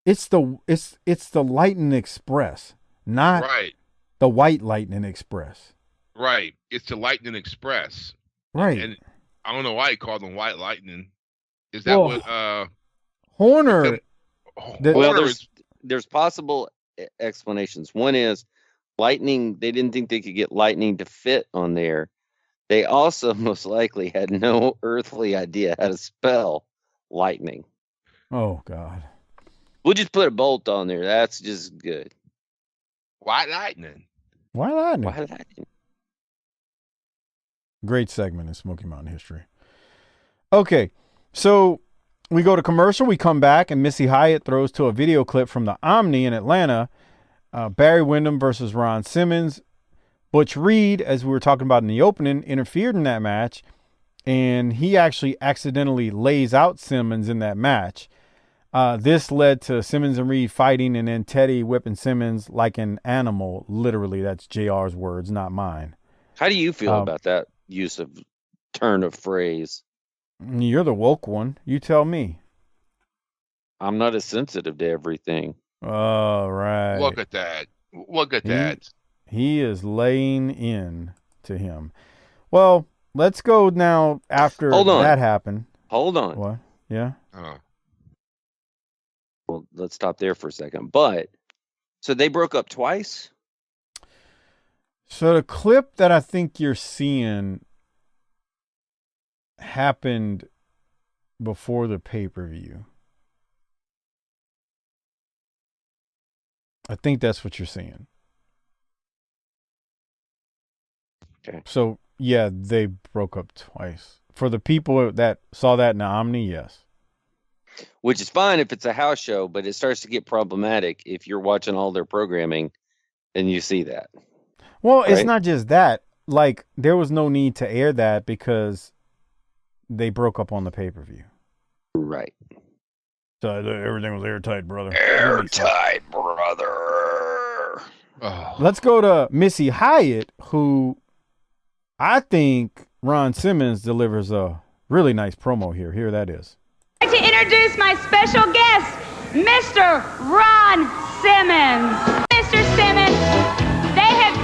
it's the Lightning Express, not
Right.
the White Lightning Express.
Right. It's the Lightning Express.
Right.
And I don't know why he called them White Lightning. Is that what
Horner?
Well, there's possible explanations. One is Lightning. They didn't think they could get Lightning to fit on there. They also most likely had no earthly idea how to spell lightning.
Oh God.
We'll just put a bolt on there. That's just good.
White Lightning.
White Lightning.
White Lightning.
Great segment in Smoky Mountain history. Okay, so we go to commercial. We come back, and Missy Hyatt throws to a video clip from the Omni in Atlanta. Barry Windham versus Ron Simmons. Butch Reed, as we were talking about in the opening, interfered in that match, and he actually accidentally lays out Simmons in that match. This led to Simmons and Reed fighting, and then Teddy whipping Simmons like an animal. Literally, that's JR's words, not mine.
How do you feel about that use of turn of phrase?
You're the woke one. You tell me.
I'm not as sensitive to everything.
All right.
Look at that. Look at that.
He is laying in to him. Well, let's go now after that happened.
Hold on.
What? Yeah?
Well, let's stop there for a second. But, so they broke up twice?
So the clip that I think you're seeing happened before the pay-per-view. I think that's what you're seeing.
Okay.
So, yeah, they broke up twice. For the people that saw that in the Omni, yes.
Which is fine if it's a house show, but it starts to get problematic if you're watching all their programming and you see that.
Well, It's not just that. Like, there was no need to air that because they broke up on the pay-per-view.
Right.
So everything was airtight, brother.
Airtight, brother.
Oh.
Let's go to Missy Hyatt, who I think Ron Simmons delivers a really nice promo here. Here that is.
I'd like to introduce my special guest, Mr. Ron Simmons. Mr. Simmons,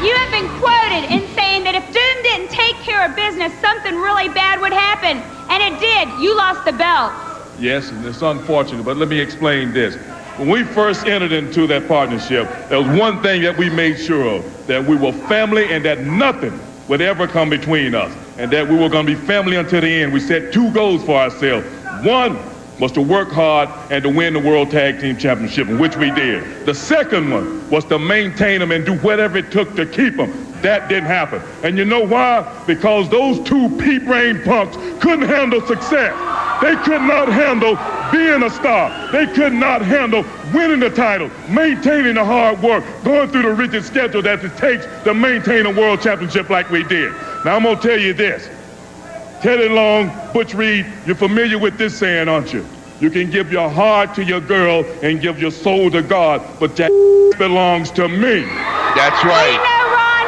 you have been quoted in saying that if Doom didn't take care of business, something really bad would happen. And it did. You lost the belt.
Yes, and it's unfortunate, but let me explain this. When we first entered into that partnership, there was one thing that we made sure of, that we were family and that nothing would ever come between us, and that we were going to be family until the end. We set two goals for ourselves. One was to work hard and to win the World Tag Team Championship, which we did. The second one was to maintain them and do whatever it took to keep them. That didn't happen. And you know why? Because those two pea-brain punks couldn't handle success. They could not handle being a star. They could not handle winning the title, maintaining the hard work, going through the rigid schedule that it takes to maintain a world championship like we did. Now, I'm going to tell you this. Teddy Long, Butch Reed, you're familiar with this saying, aren't you? You can give your heart to your girl and give your soul to God, but that belongs to me.
That's right.
You know, Ron,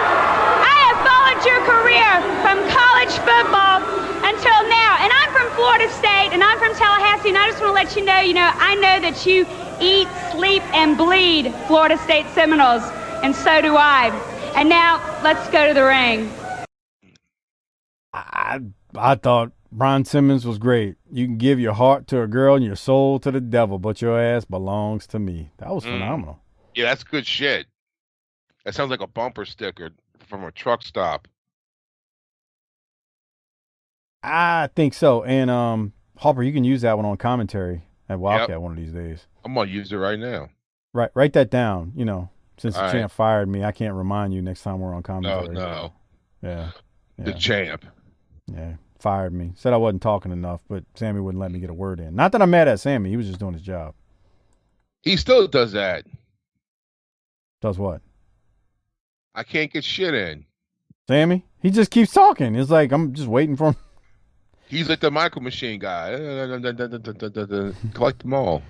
I have followed your career from college football until now, and I'm from Florida State, and I'm from Tallahassee, and I just want to let you know, I know that you eat, sleep, and bleed Florida State Seminoles, and so do I. And now, let's go to the ring.
I thought Ron Simmons was great. You can give your heart to a girl and your soul to the devil, but your ass belongs to me. That was phenomenal.
Yeah, that's good shit. That sounds like a bumper sticker from a truck stop.
I think so. And Harper, you can use that one on commentary at Wildcat one of these days.
I'm gonna use it right now.
Right, write that down. You know, since the
All
champ fired me, I can't remind you next time we're on commentary.
No.
Yeah.
The champ.
Yeah, fired me. Said I wasn't talking enough, but Sammy wouldn't let me get a word in. Not that I'm mad at Sammy. He was just doing his job.
He still does that.
Does what?
I can't get shit in.
Sammy? He just keeps talking. It's like I'm just waiting for him.
He's like the micro machine guy. Collect them all.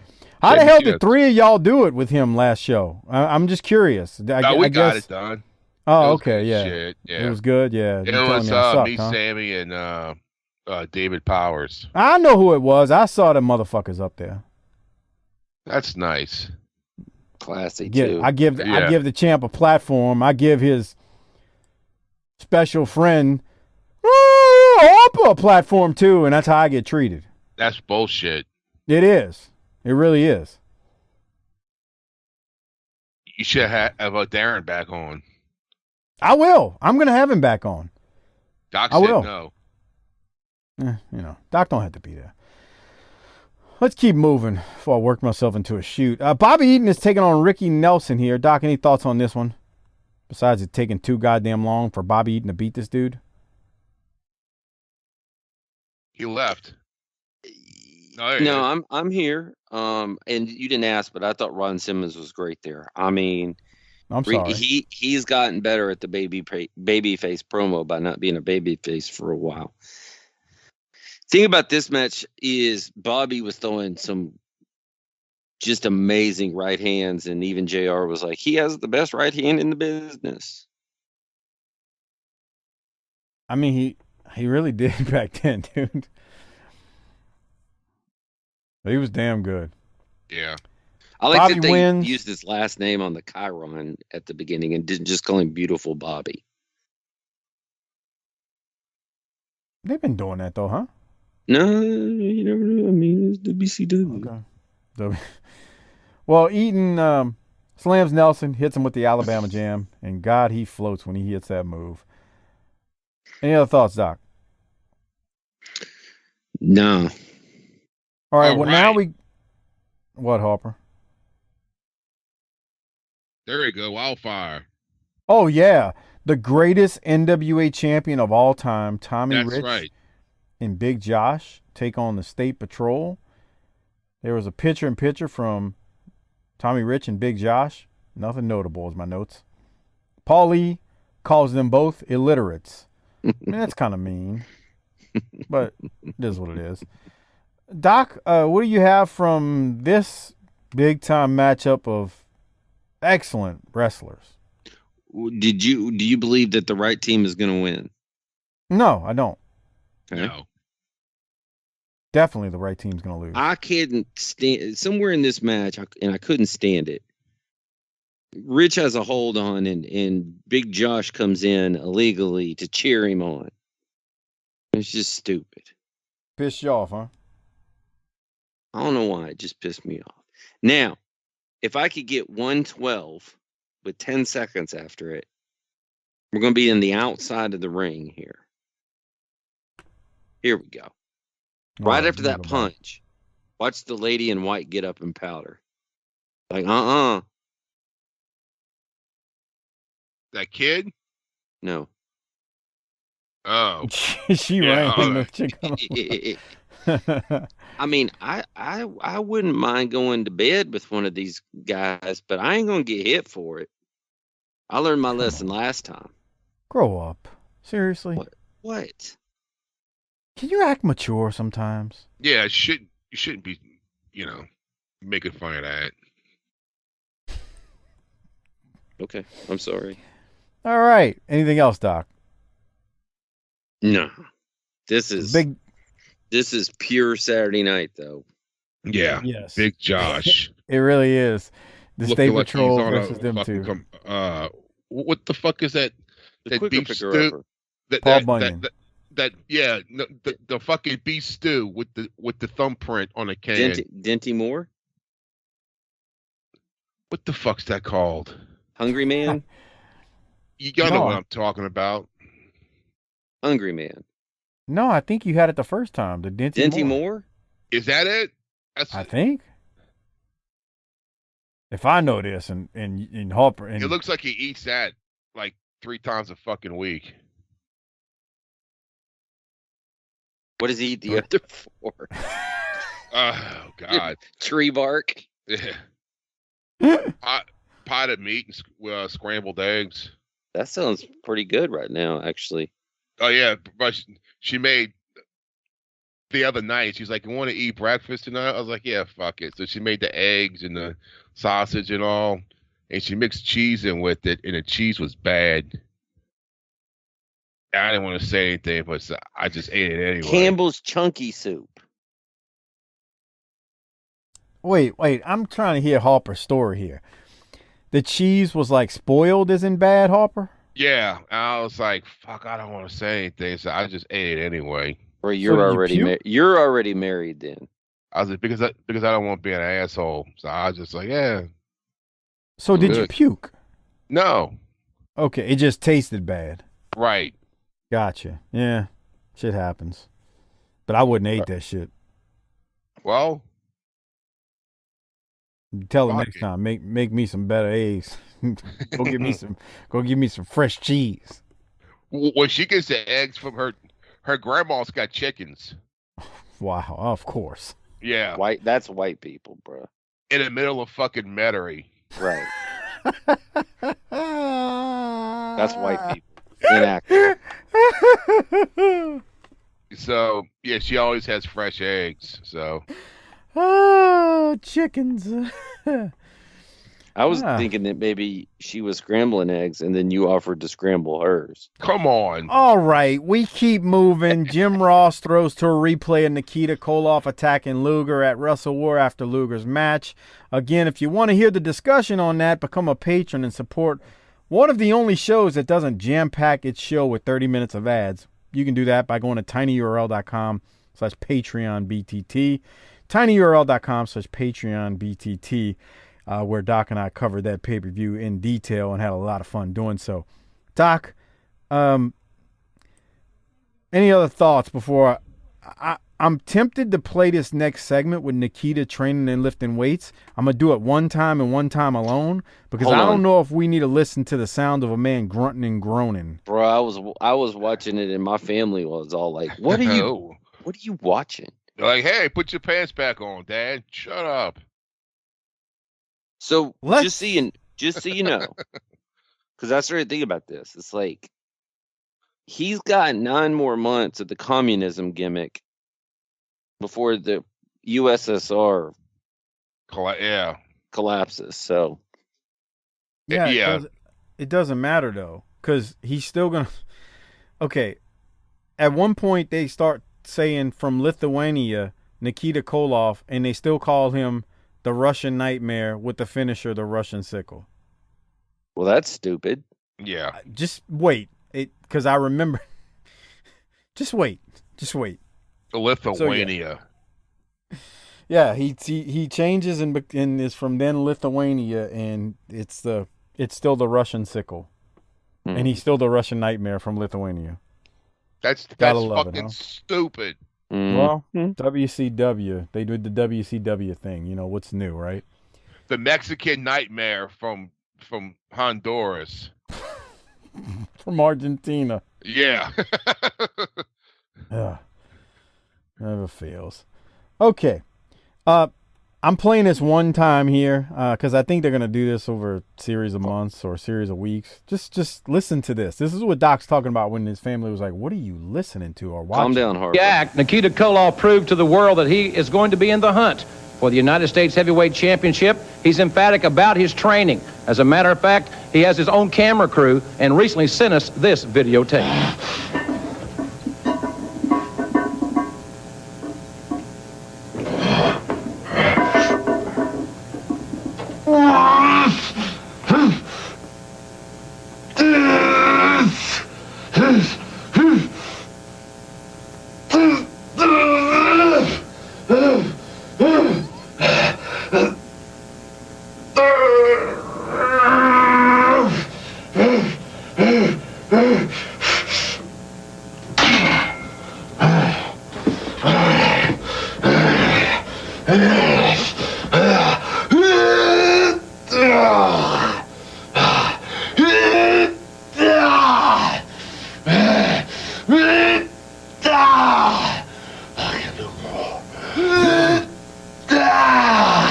How the hell did three of y'all do it with him last show? I'm just curious.
We
I
got
guess...
it done.
Oh, okay, yeah.
Shit. Yeah.
It was good, yeah.
It was me,
huh?
Sammy, and David Powers.
I know who it was. I saw the motherfuckers up there.
That's nice.
Classy,
too. I give
Yeah.
the champ a platform. I give his special friend Harper a platform, too, and that's how I get treated.
That's bullshit.
It is. It really is.
You should have Darren back on.
I will. I'm going to have him back on.
Doc
I
said
will.
no.
You know, Doc don't have to be there. Let's keep moving before I work myself into a shoot. Bobby Eaton is taking on Ricky Nelson here. Doc, any thoughts on this one? Besides it taking too goddamn long for Bobby Eaton to beat this dude?
He left.
No, I'm here. And you didn't ask, but I thought Ron Simmons was great there. I mean,
I'm sorry.
He's gotten better at the babyface promo by not being a babyface for a while. Thing about this match is Bobby was throwing some just amazing right hands, and even JR was like, he has the best right hand in the business.
I mean, he really did back then, dude. He was damn good.
Yeah.
I like
Bobby
that they
wins.
used his last name on the Chiron at the beginning and didn't just call him Beautiful Bobby.
They've been doing that, though, huh?
No, you never know. I mean, it's WCW.
Okay. Well, Eaton slams Nelson, hits him with the Alabama Jam, and God, he floats when he hits that move. Any other thoughts, Doc?
No.
All right, now we... What, Harper?
There you go, Wildfire.
Oh, yeah. The greatest NWA champion of all time, Tommy Rich and Big Josh, take on the State Patrol. There was a picture-in-picture from Tommy Rich and Big Josh. Nothing notable is my notes. Paul Lee calls them both illiterates. I mean, that's kind of mean, but it is what it is. Doc, what do you have from this big-time matchup of excellent wrestlers?
Do you believe that the right team is going to win?
No, I don't.
Okay.
No.
Definitely the right team's going to lose.
I couldn't stand somewhere in this match, and I couldn't stand it. Rich has a hold on, and Big Josh comes in illegally to cheer him on. It's just stupid.
Pissed you off, huh?
I don't know why. It just pissed me off. Now, if I could get 112 with 10 seconds after it, we're going to be in the outside of the ring here. Here we go. Right after that punch, watch the lady in white get up and powder. Like,
That kid?
No.
Oh.
She ran the chicken.
I mean, I wouldn't mind going to bed with one of these guys, but I ain't going to get hit for it. I learned my lesson last time.
Grow up. Seriously?
What?
Can you act mature sometimes?
Yeah, you shouldn't be, making fun of that.
Okay, I'm sorry.
All right. Anything else, Doc?
No. This is pure Saturday night, though.
Yeah.
Yes.
Big Josh.
It really is. The State Patrol versus them two.
What the fuck is that?
The quicker
beef
picker
stew?
upper.
Paul Bunyan.
The fucking beef stew with the thumbprint on a can.
Denty Moore?
What the fuck's that called?
Hungry Man?
You gotta know
No.
what I'm talking about.
Hungry Man.
No, I think you had it the first time. The Dinty Moore.
Moore?
Is that it?
I think. If I know this, and Harper, and
It looks like he eats that like 3 times a fucking week.
What does he eat the other for?
Oh God.
Tree bark.
Yeah. Potted meat and scrambled eggs.
That sounds pretty good right now, actually.
Oh yeah, but she made the other night. She's like, "You want to eat breakfast tonight?" I was like, "Yeah, fuck it." So she made the eggs and the sausage and all, and she mixed cheese in with it, and the cheese was bad. I didn't want to say anything, but I just ate it anyway.
Campbell's Chunky Soup.
Wait, I'm trying to hear Harper's story here. The cheese was like spoiled as in bad, Harper?
Yeah, I was like, "Fuck, I don't want to say anything," so I just ate it anyway.
Or you're you're already married then.
I was like, because I don't want to be an asshole, so I was just like, yeah.
So did you puke?
No.
Okay, it just tasted bad.
Right.
Gotcha. Yeah, shit happens. But I wouldn't eat that shit.
Well,
tell him next time. Make me some better eggs. Go give me some fresh cheese.
When she gets the eggs from her grandma's got chickens.
Wow, of course.
Yeah.
That's white people, bro.
In the middle of fucking Metairie.
Right. That's white people. Inactive.
So yeah, she always has fresh eggs. So.
Oh, chickens.
I was thinking that maybe she was scrambling eggs and then you offered to scramble hers.
Come on.
All right, we keep moving. Jim Ross throws to a replay of Nikita Koloff attacking Luger at Wrestle War after Luger's match. Again, if you want to hear the discussion on that, become a patron and support one of the only shows that doesn't jam-pack its show with 30 minutes of ads. You can do that by going to tinyurl.com/PatreonBTT. tinyurl.com/PatreonBTT. Where Doc and I covered that pay-per-view in detail and had a lot of fun doing so. Doc, any other thoughts before I'm tempted to play this next segment with Nikita training and lifting weights. I'm going to do it one time and one time alone because I don't know if we need to listen to the sound of a man grunting and groaning.
Bro, I was watching it and my family was all like, what are you watching?
They're like, hey, put your pants back on, Dad. Shut up.
So just so you know, because I started thinking about this. It's like he's got 9 more months of the communism gimmick before the USSR collapses. So
yeah. It doesn't matter though, because he's still gonna. Okay, at one point they start saying from Lithuania Nikita Koloff, and they still call him the Russian Nightmare with the finisher, the Russian Sickle.
Well, that's stupid.
Yeah.
Just wait. Because I remember. Just wait.
Lithuania.
So, yeah, he changes and is from then Lithuania, and it's still the Russian Sickle. And he's still the Russian Nightmare from Lithuania.
That's fucking stupid.
Well, WCW, they did the WCW thing. You know, what's new, right?
The Mexican Nightmare from Honduras.
From Argentina.
Yeah.
Never fails. Okay. I'm playing this one time here because I think they're going to do this over a series of months or a series of weeks. Just listen to this. This is what Doc's talking about when his family was like, what are you listening to or watching?
Calm down, Harper.
Nikita Koloff proved to the world that he is going to be in the hunt for the United States Heavyweight Championship. He's emphatic about his training. As a matter of fact, he has his own camera crew and recently sent us this videotape.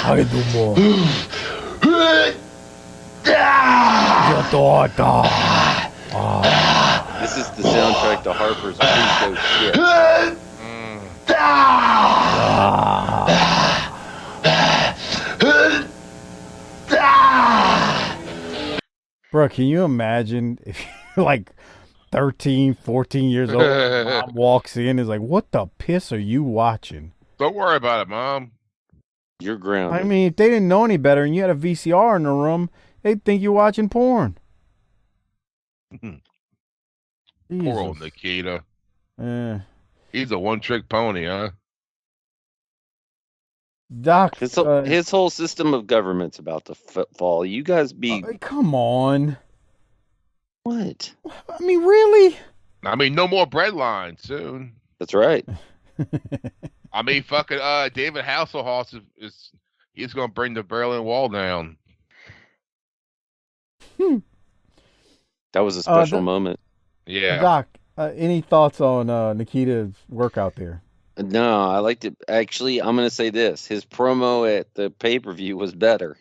I can do more. Your daughter.
This is the soundtrack to Harper's pre-show shit.
Bro, can you imagine if you're like 13, 14 years old, mom walks in and is like, what the piss are you watching?
Don't worry about it, Mom.
You're grounded.
I mean, if they didn't know any better and you had a VCR in the room, they'd think you're watching porn.
Poor old Nikita. He's a one-trick pony, huh?
Doc,
his whole system of government's about to fall. You guys be...
come on.
What?
I mean, really?
I mean, no more bread lines soon.
That's right.
I mean, fucking David Hasselhoff he's going to bring the Berlin Wall down.
That was a special moment.
Yeah.
Doc, any thoughts on Nikita's work out there?
No, I liked it. Actually, I'm going to say this. His promo at the pay-per-view was better.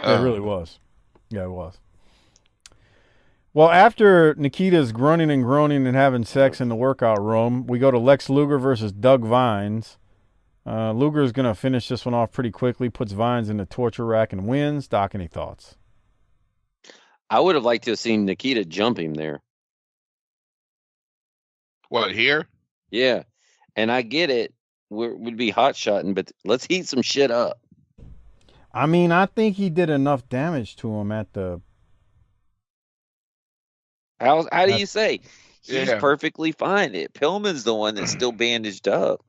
It really was. Yeah, it was. Well, after Nikita's grunting and groaning and having sex in the workout room, we go to Lex Luger versus Doug Vines. Luger is going to finish this one off pretty quickly, puts Vines in the torture rack and wins. Doc, any thoughts?
I would have liked to have seen Nikita jump him there.
What, here?
Yeah. And I get it. We'd be hot-shotting, but let's heat some shit up.
I mean, I think he did enough damage to him at the...
How do you say? He's perfectly fine. Pillman's the one that's still bandaged up.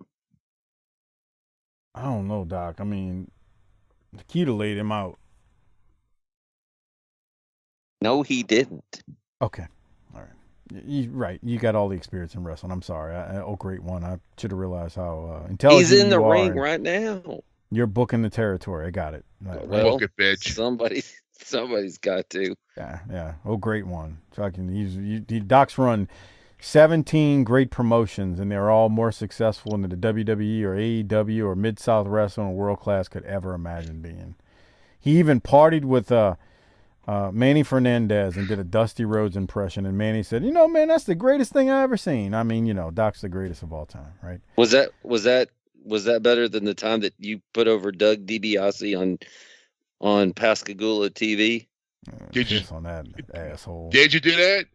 I don't know, Doc. I mean, Nikita laid him out.
No, he didn't.
Okay. All right. Right. You got all the experience in wrestling. I'm sorry. Great one. I should have realized how intelligent
he's in the
you
ring
are.
right now.
You're booking the territory. I got it.
Well,
book it, bitch.
Somebody's got to.
Yeah. Great one. Doc's run 17 great promotions, and they're all more successful than the WWE or AEW or Mid-South Wrestling or World Class could ever imagine being. He even partied with Manny Fernandez and did a Dusty Rhodes impression, and Manny said, man, that's the greatest thing I ever seen. I mean, Doc's the greatest of all time, right?
Was that better than the time that you put over Doug DiBiase on Pascagoula TV?
Did you
on that asshole?
Did you do that?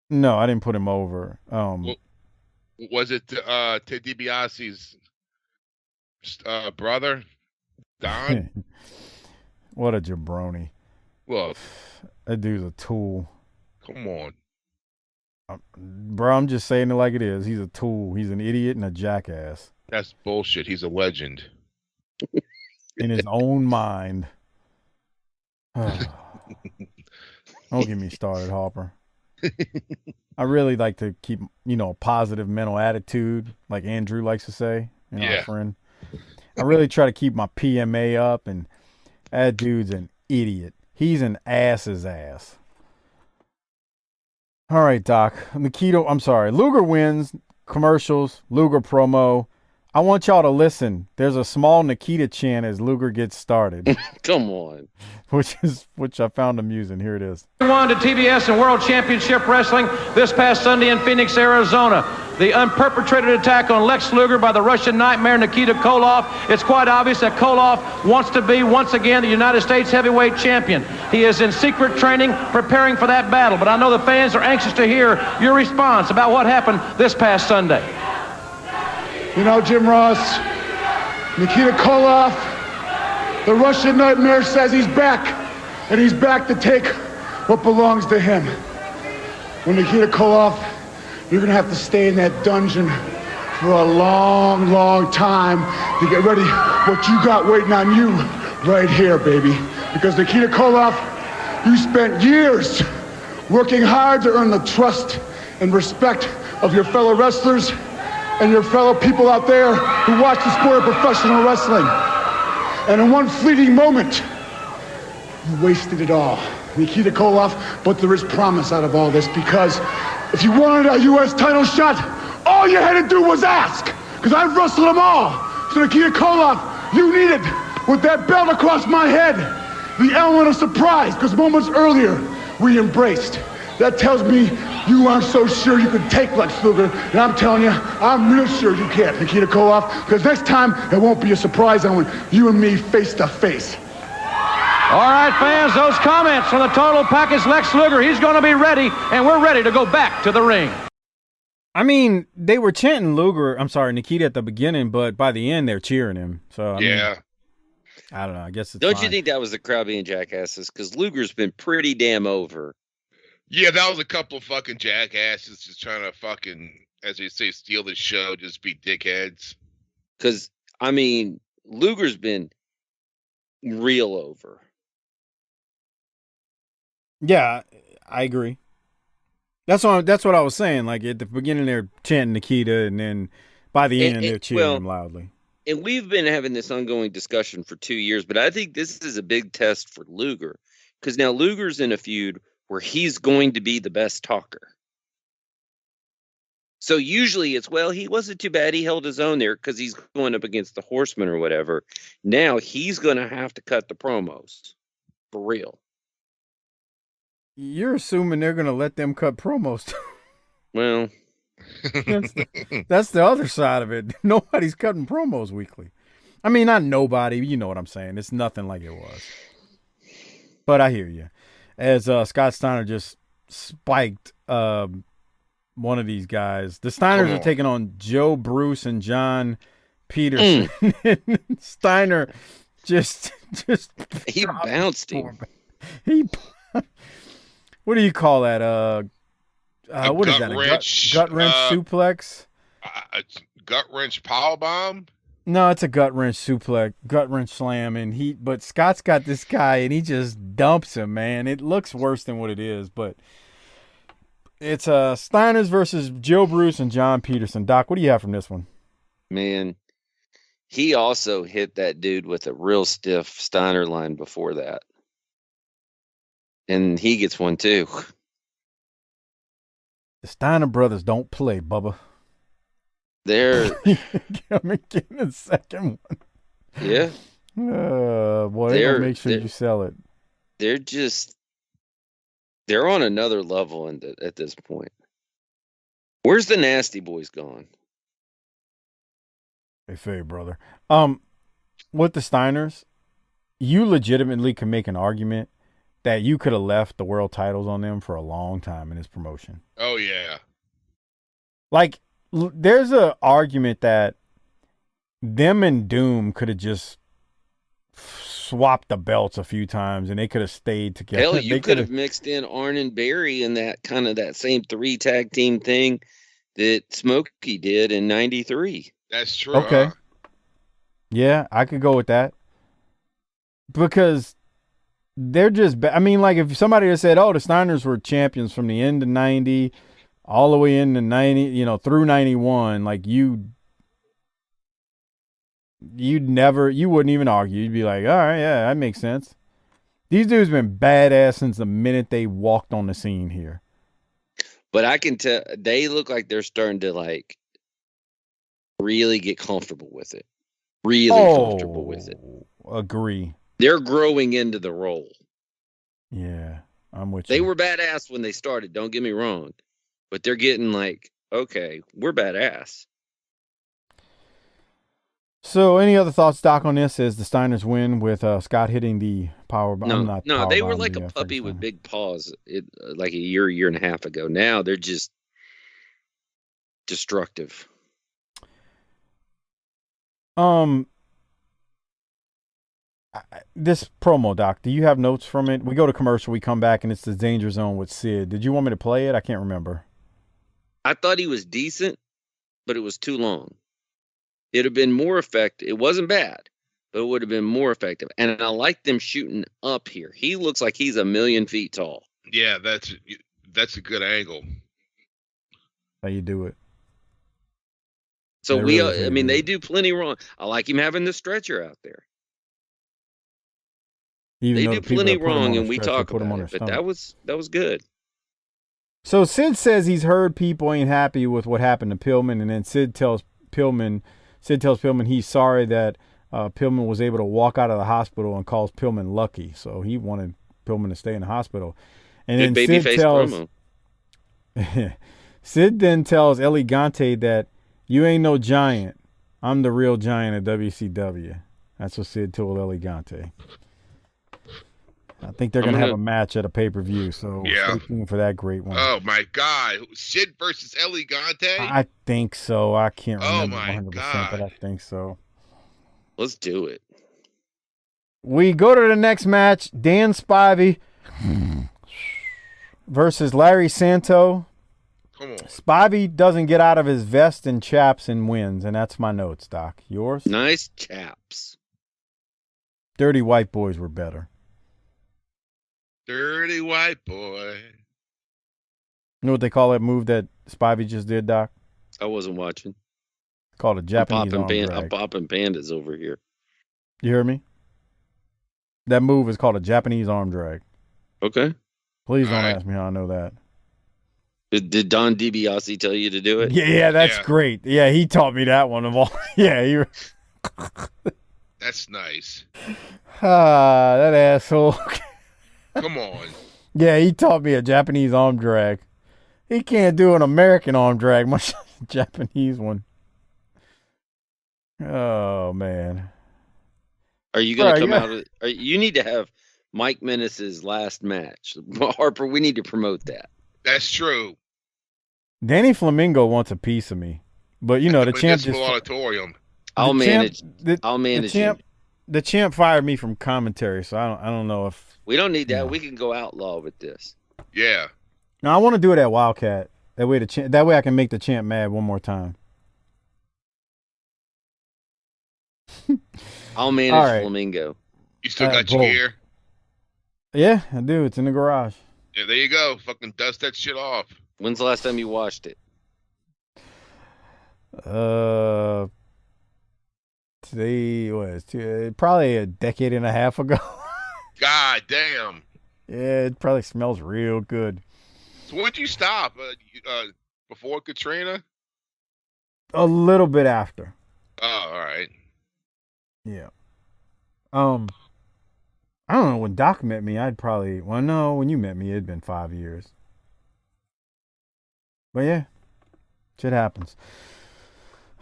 No, I didn't put him over.
Was it Ted DiBiase's brother, Don?
What a jabroni!
Look,
that dude's a tool.
Come on,
bro. I'm just saying it like it is. He's a tool. He's an idiot and a jackass.
That's bullshit. He's a legend.
In his own mind. Don't get me started, Harper. I really like to keep, a positive mental attitude, like Andrew likes to say, our friend. I really try to keep my PMA up, and that dude's an idiot. He's an ass's ass. All right, Doc. Luger wins, commercials, Luger promo. I want y'all to listen. There's a small Nikita chant as Luger gets started.
Come on.
Which I found amusing. Here it is.
Won to TBS and World Championship Wrestling this past Sunday in Phoenix, Arizona. The unperpetrated attack on Lex Luger by the Russian nightmare Nikita Koloff. It's quite obvious that Koloff wants to be once again the United States heavyweight champion. He is in secret training, preparing for that battle. But I know the fans are anxious to hear your response about what happened this past Sunday.
Jim Ross, Nikita Koloff, the Russian nightmare says he's back, and he's back to take what belongs to him. When Nikita Koloff, you're gonna have to stay in that dungeon for a long, long time to get ready what you got waiting on you right here, baby. Because Nikita Koloff, you spent years working hard to earn the trust and respect of your fellow wrestlers. and your fellow people out there who watch the sport of professional wrestling. And in one fleeting moment, you wasted it all. Nikita Koloff, but there is promise out of all this, because if you wanted a U.S. title shot, all you had to do was ask, because I've wrestled them all. So Nikita Koloff, you need it. With that belt across my head, the element of surprise, because moments earlier, we embraced. That tells me you aren't so sure you can take Lex Luger, and I'm telling you, I'm real sure you can't, Nikita Koloff, because next time, it won't be a surprise on when you and me face to face.
All right, fans, those comments from the total package Lex Luger, he's going to be ready, and we're ready to go back to the ring.
I mean, they were chanting Nikita at the beginning, but by the end, they're cheering him. So, I mean, I don't know. I guess it's
Don't
fine.
you think that was the crowd being jackasses? Because Luger's been pretty damn over.
Yeah, that was a couple of fucking jackasses just trying to fucking, as they say, steal the show, just be dickheads.
Because, I mean, Luger's been real over.
Yeah, I agree. That's what I was saying. Like at the beginning, they're chanting Nikita, and then by the end, they're cheering him loudly.
And we've been having this ongoing discussion for 2 years, but I think this is a big test for Luger, because now Luger's in a feud where he's going to be the best talker. So usually it's, well, he wasn't too bad. He held his own there because he's going up against the Horsemen or whatever. Now he's going to have to cut the promos for real.
You're assuming they're going to let them cut promos.
Well,
that's the other side of it. Nobody's cutting promos weekly. I mean, not nobody. You know what I'm saying. It's nothing like it was. But I hear you. As Scott Steiner just spiked one of these guys. The Steiners are taking on Joe Bruce and John Peterson. Steiner just
he bounced him.
What do you call that? What is that? Gut wrench suplex?
Gut wrench powerbomb?
No, it's a gut wrench suplex, gut wrench slam, but Scott's got this guy and he just dumps him, man. It looks worse than what it is, but it's Steiners versus Joe Bruce and John Peterson. Doc, what do you have from this one?
Man, he also hit that dude with a real stiff Steiner line before that. And he gets one too.
The Steiner brothers don't play, Bubba.
They're
coming in the second one.
Yeah.
Boy, they're gonna make sure you sell it.
They're on another level at this point. Where's the Nasty Boys gone?
Hey, Faye, brother. With the Steiners, you legitimately can make an argument that you could have left the world titles on them for a long time in this promotion.
Oh, yeah.
Like, there's an argument that them and Doom could have just swapped the belts a few times and they could have stayed together.
Hell, you could have mixed in Arn and Barry in that kind of that same 3 tag team thing that Smokey did in '93.
That's true.
Okay. Yeah, I could go with that. Because they're just, I mean, like if somebody had said, oh, the Steiners were champions from the end of 90 all the way into 90, through 91, like you wouldn't even argue. You'd be like, all right, yeah, that makes sense. These dudes been badass since the minute they walked on the scene here.
But I can tell they look like they're starting to like really get comfortable with it. Comfortable with it.
Agree.
They're growing into the role.
Yeah, I'm with
you. They
you.
were badass when they started, don't get me wrong. But they're getting like, okay, we're badass.
So any other thoughts, Doc, on this as the Steiners win with Scott hitting the power bomb?
No, they were like a puppy with big paws like a year and a half ago. Now they're just destructive.
This promo, Doc, do you have notes from it? We go to commercial, we come back, and it's the Danger Zone with Sid. Did you want me to play it? I can't remember.
I thought he was decent, but it was too long. It would have been more effective. It wasn't bad, but it would have been more effective. And I like them shooting up here. He looks like he's 1,000,000 feet tall.
Yeah, that's a good angle.
How you do it?
So
They
we,
really
I mean,
do.
they do plenty wrong. I like him having the stretcher out there.
Even
They
though
do
the people
plenty
that put him
wrong,
on a
and we
stretcher
talk
put him
about
on
it.
their
But that was good.
So Sid says he's heard people ain't happy with what happened to Pillman, and then Sid tells Pillman he's sorry that Pillman was able to walk out of the hospital and calls Pillman lucky. So he wanted Pillman to stay in the hospital. And
Good
then
babyface promo.
Sid then tells Elegante that you ain't no giant. I'm the real giant of WCW. That's what Sid told Elegante. I think they're going to have a match at a pay-per-view, so
Yeah.
stay tuned for that great one.
Oh my God, Sid versus Elegante.
I think so. I can't
Oh
remember
my
100%,
God.
but I think so.
Let's do it.
We go to the next match. Dan Spivey versus Larry Santo.
Come on.
Spivey doesn't get out of his vest and chaps and wins, and that's my notes, Doc. Yours?
Nice chaps.
Dirty White Boys were better.
Dirty white boy.
You know what they call that move that Spivey just did, Doc?
I wasn't watching.
Called a Japanese arm drag.
I'm popping pandas over here.
You hear me? That move is called a Japanese arm drag.
Okay.
Please don't ask me how I know that.
Did Don DiBiase tell you to do it?
Yeah, that's great. Yeah, he taught me that one of all. Yeah,
That's nice.
that asshole.
Come on.
Yeah, he taught me a Japanese arm drag. He can't do an American arm drag, much less a Japanese one. Oh man.
Are you going to come out of it? You need to have Mike Menace's last match. Harper, we need to promote that.
That's true.
Danny Flamingo wants a piece of me, but you know the champ just.
Auditorium.
I'll manage. I'll manage.
The champ fired me from commentary, so I don't know if
we don't need that. We can go outlaw with this.
Yeah.
No, I want to do it at Wildcat. That way I can make the champ mad one more time.
I'll manage Flamingo.
You still got your gear?
Yeah, I do. It's in the garage.
Yeah, there you go. Fucking dust that shit off.
When's the last time you washed it?
Today was probably a decade and a half ago.
God damn.
Yeah, it probably smells real good.
So when did you stop? Before Katrina?
A little bit after.
Oh, all right.
Yeah. I don't know. When Doc met me, when you met me, it'd been 5 years. But yeah, shit happens.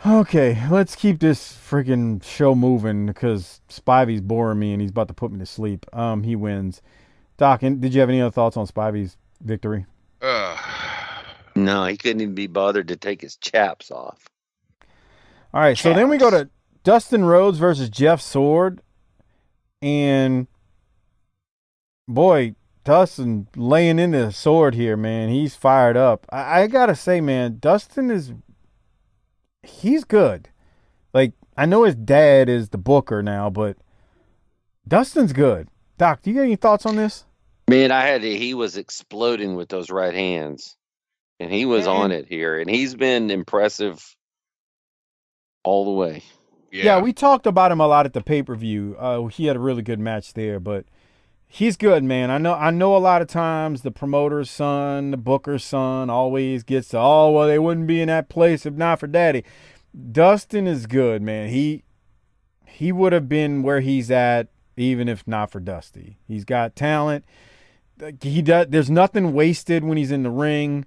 Okay, let's keep this freaking show moving because Spivey's boring me and he's about to put me to sleep. He wins. Doc, did you have any other thoughts on Spivey's victory?
No, he couldn't even be bothered to take his chaps off.
All right, so then we go to Dustin Rhodes versus Jeff Sword. And boy, Dustin laying into the Sword here, man. He's fired up. I got to say, man, he's good. Like, I know his dad is the booker now, but Dustin's good. Doc, do you got any thoughts on this?
Man, he was exploding with those right hands. And he was on it here. And he's been impressive all the way.
Yeah, we talked about him a lot at the pay-per-view. He had a really good match there, but he's good, man. I know a lot of times the promoter's son, the booker's son always gets to, they wouldn't be in that place if not for daddy. Dustin is good, man. He would have been where he's at even if not for Dusty. He's got talent. There's nothing wasted when he's in the ring.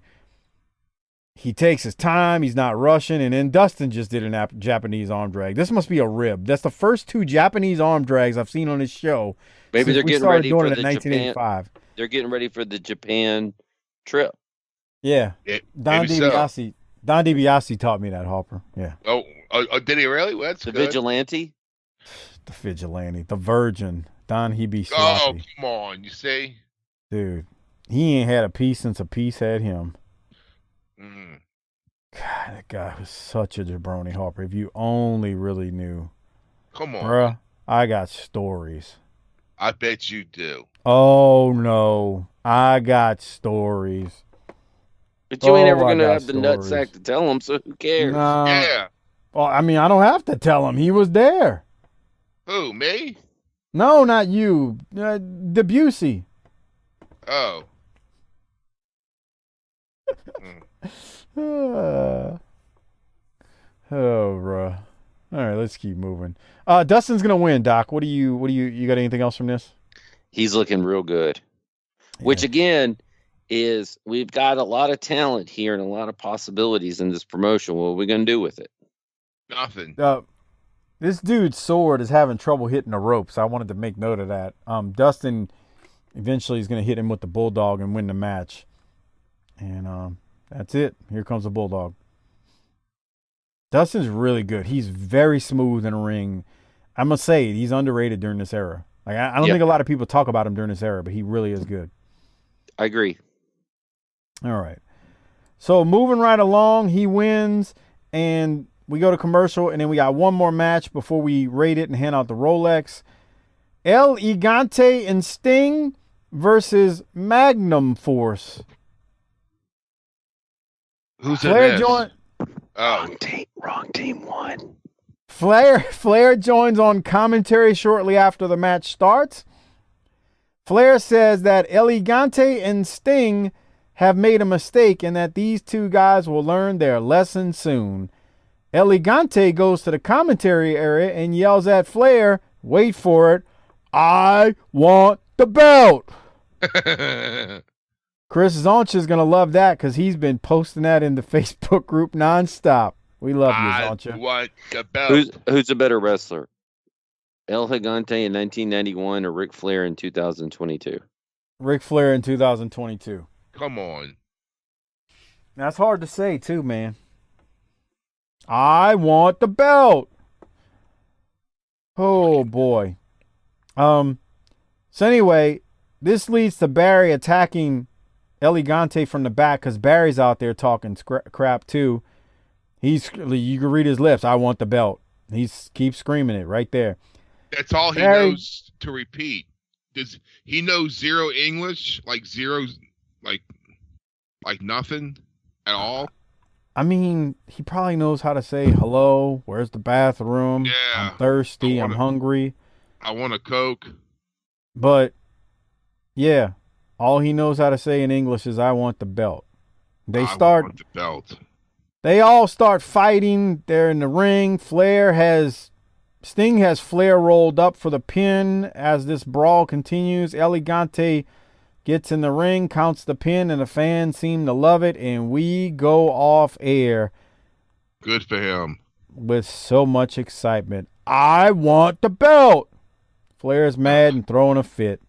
He takes his time. He's not rushing. And then Dustin just did a Japanese arm drag. This must be a rib. That's the first 2 Japanese arm drags I've seen on this show.
Maybe they're getting ready for the
1985.
Japan. They're getting ready for the Japan trip.
Yeah. Don DiBiase taught me that, Harper. Yeah.
Oh, did he really? Well, that's
the
good.
vigilante?
The vigilante. The virgin. Don Hebe Sloppy.
Oh, come on. You see?
Dude, he ain't had a piece since a piece had him.
Mm.
God, that guy was such a jabroni, Harper. If you only really knew.
Come on.
Bruh, I got stories.
I bet you do.
Oh, no. I got stories.
But you ain't ever going to have the nutsack to tell them, so who cares?
Nah,
Yeah.
Well, I mean, I don't have to tell him. He was there.
Who, me?
No, not you. Debussy.
Oh.
Oh, bruh. All right, let's keep moving. Dustin's gonna win, Doc. What do you got anything else from this?
He's looking real good. Which again is we've got a lot of talent here and a lot of possibilities in this promotion. What are we gonna do with it?
Nothing.
This dude's sword is having trouble hitting the ropes. I wanted to make note of that. Dustin eventually is gonna hit him with the bulldog and win the match. And that's it. Here comes the bulldog. Dustin's really good. He's very smooth in the ring. I must say, he's underrated during this era. Like I don't think a lot of people talk about him during this era, but he really is good.
I agree.
All right. So moving right along, he wins, and we go to commercial, and then we got one more match before we rate it and hand out the Rolex. El Gigante and Sting versus Magnum Force.
Who's
Flair
in this?
Wrong team won.
Flair joins on commentary shortly after the match starts. Flair says that El Gigante and Sting have made a mistake and that these two guys will learn their lesson soon. El Gigante goes to the commentary area and yells at Flair, wait for it, I want the belt. Chris Zoncha is going to love that because he's been posting that in the Facebook group nonstop. We love you, Zoncha.
I want the belt.
Who's a better wrestler? El Gigante in 1991 or Ric Flair in 2022?
Ric Flair in 2022.
Come on.
That's hard to say too, man. I want the belt. Oh boy. So anyway, this leads to Barry attacking El Gigante from the back because Barry's out there talking crap too. You can read his lips. I want the belt. He keeps screaming it right there.
That's all he knows to repeat. Does he know zero English? Like zero, like nothing at all?
I mean, he probably knows how to say hello. Where's the bathroom?
Yeah.
I'm thirsty. I'm hungry.
I want a Coke.
But yeah, all he knows how to say in English is "I want the belt." I want the belt. They all start fighting. They're in the ring. Sting has Flair rolled up for the pin as this brawl continues. El Gigante gets in the ring, counts the pin, and the fans seem to love it, and we go off air.
Good for him.
With so much excitement. I want the belt. Flair's mad and throwing a fit.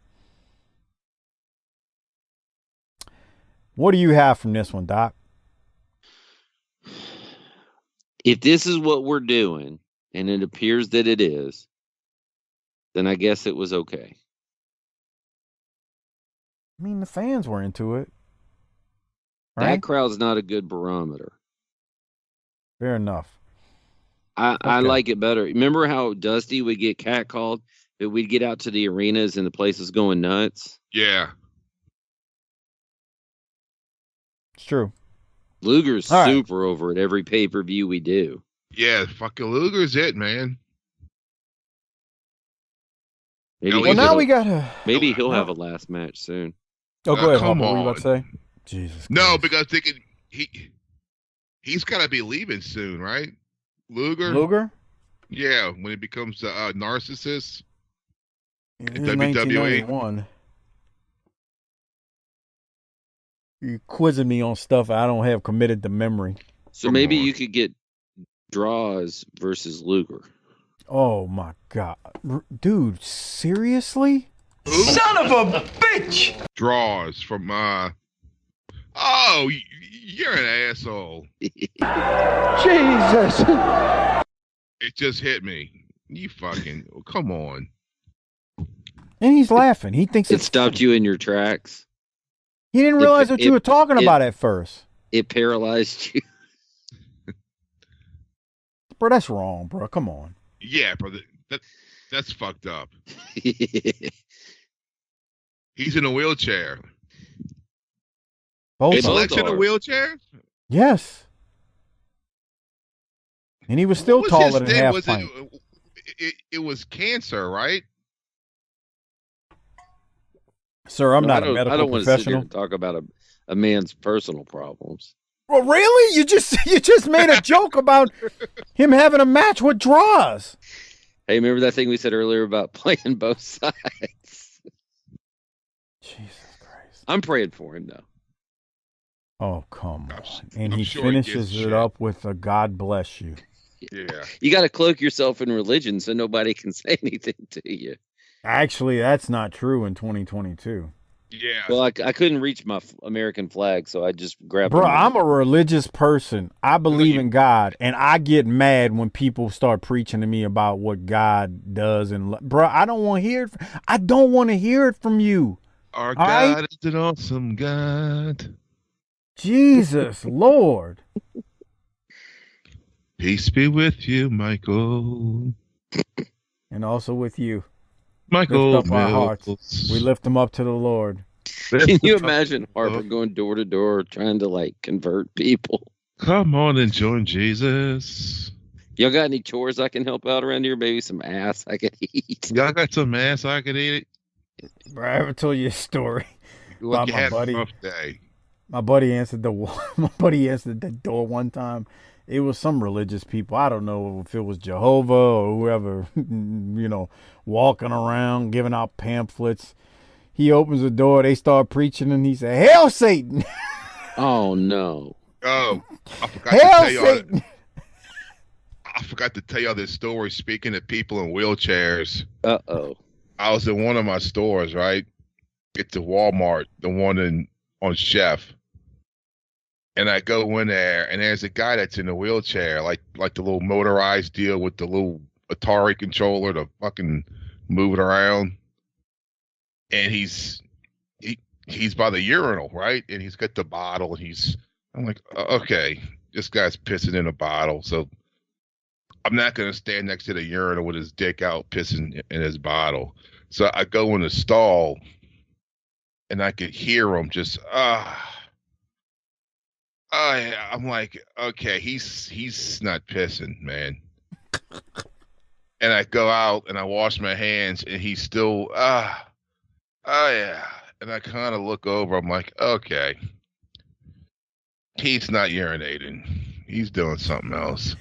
What do you have from this one, Doc?
If this is what we're doing, and it appears that it is, then I guess it was okay.
I mean, the fans were into it. Right?
That crowd's not a good barometer.
Fair enough.
I like it better. Remember how Dusty would get catcalled, but we'd get out to the arenas and the place was going nuts?
Yeah.
It's true.
Luger's super over at every pay-per-view we do.
Yeah, fucking Luger's it, man.
Maybe he'll have a last match soon.
Oh, go ahead.
Come
Harper,
on.
what were you about to say? Jesus.
No, because he's got to be leaving soon, right? Luger? Yeah, when he becomes a narcissist in WWE.
You're quizzing me on stuff I don't have committed to memory.
So maybe you could get Draws versus Luger.
Oh my God. Dude, seriously?
Son of a bitch! Draws from oh, you're an asshole.
Jesus.
It just hit me. You fucking come on.
And he's laughing. He thinks
it stopped you in your tracks.
He didn't realize what you were talking about at first.
It paralyzed you.
Bro, that's wrong, bro. Come on.
Yeah, bro. That's fucked up. He's in a wheelchair.
Both
is Lex in a wheelchair?
Yes. And he was still
What was
taller
his
than
thing?
half
Was
pint.
it was cancer, right?
Sir, I'm not a
I
medical
don't want to sit here
professional.
and talk about a man's personal problems.
Well, really? You just made a joke about him having a match with draws.
Hey, remember that thing we said earlier about playing both sides?
Jesus Christ.
I'm praying for him, though.
Oh, come on. And
I'm
he
sure he gives
finishes
a
it
shit.
up with a God bless you.
Yeah.
You got to cloak yourself in religion so nobody can say anything to you.
Actually, that's not true in 2022.
Yeah.
Well, I couldn't reach my American flag, so I just grabbed
Bro,
one.
I'm a religious person. I believe in God, and I get mad when people start preaching to me about what God does. And bro, I don't want to hear it. I don't want to hear it from you.
Our
All
God
right?
is an awesome God.
Jesus, Lord.
Peace be with you, Michael.
And also with you.
Michael
Lift up our hearts.
Mills.
We lift them up to the Lord.
Can you imagine Harper going door to door trying to like convert people?
Come on and join Jesus.
Y'all got any chores I can help out around here? Maybe some ass I could eat.
Y'all got some ass I could eat?
Bro, I ever told you a story
Look,
about
you
my
had a
buddy?
rough day.
My buddy answered the door one time. It was some religious people. I don't know if it was Jehovah or whoever, walking around giving out pamphlets. He opens the door. They start preaching, and he said, "Hail Satan!"
Oh no!
Oh, I forgot
Hail
to tell y'all.
Satan!
I forgot to tell y'all this story. Speaking of people in wheelchairs,
Uh-oh.
I was in one of my stores, right? It's a Walmart, the one on Chef. And I go in there, and there's a guy that's in a wheelchair, like the little motorized deal with the little Atari controller to fucking move it around. And he's by the urinal, right? And he's got the bottle, and I'm like, okay, this guy's pissing in a bottle, so I'm not gonna stand next to the urinal with his dick out pissing in his bottle. So I go in the stall, and I could hear him just I'm like, okay, he's not pissing, man. And I go out and I wash my hands, and he's still yeah. And I kind of look over. I'm like, okay, he's not urinating. He's doing something else.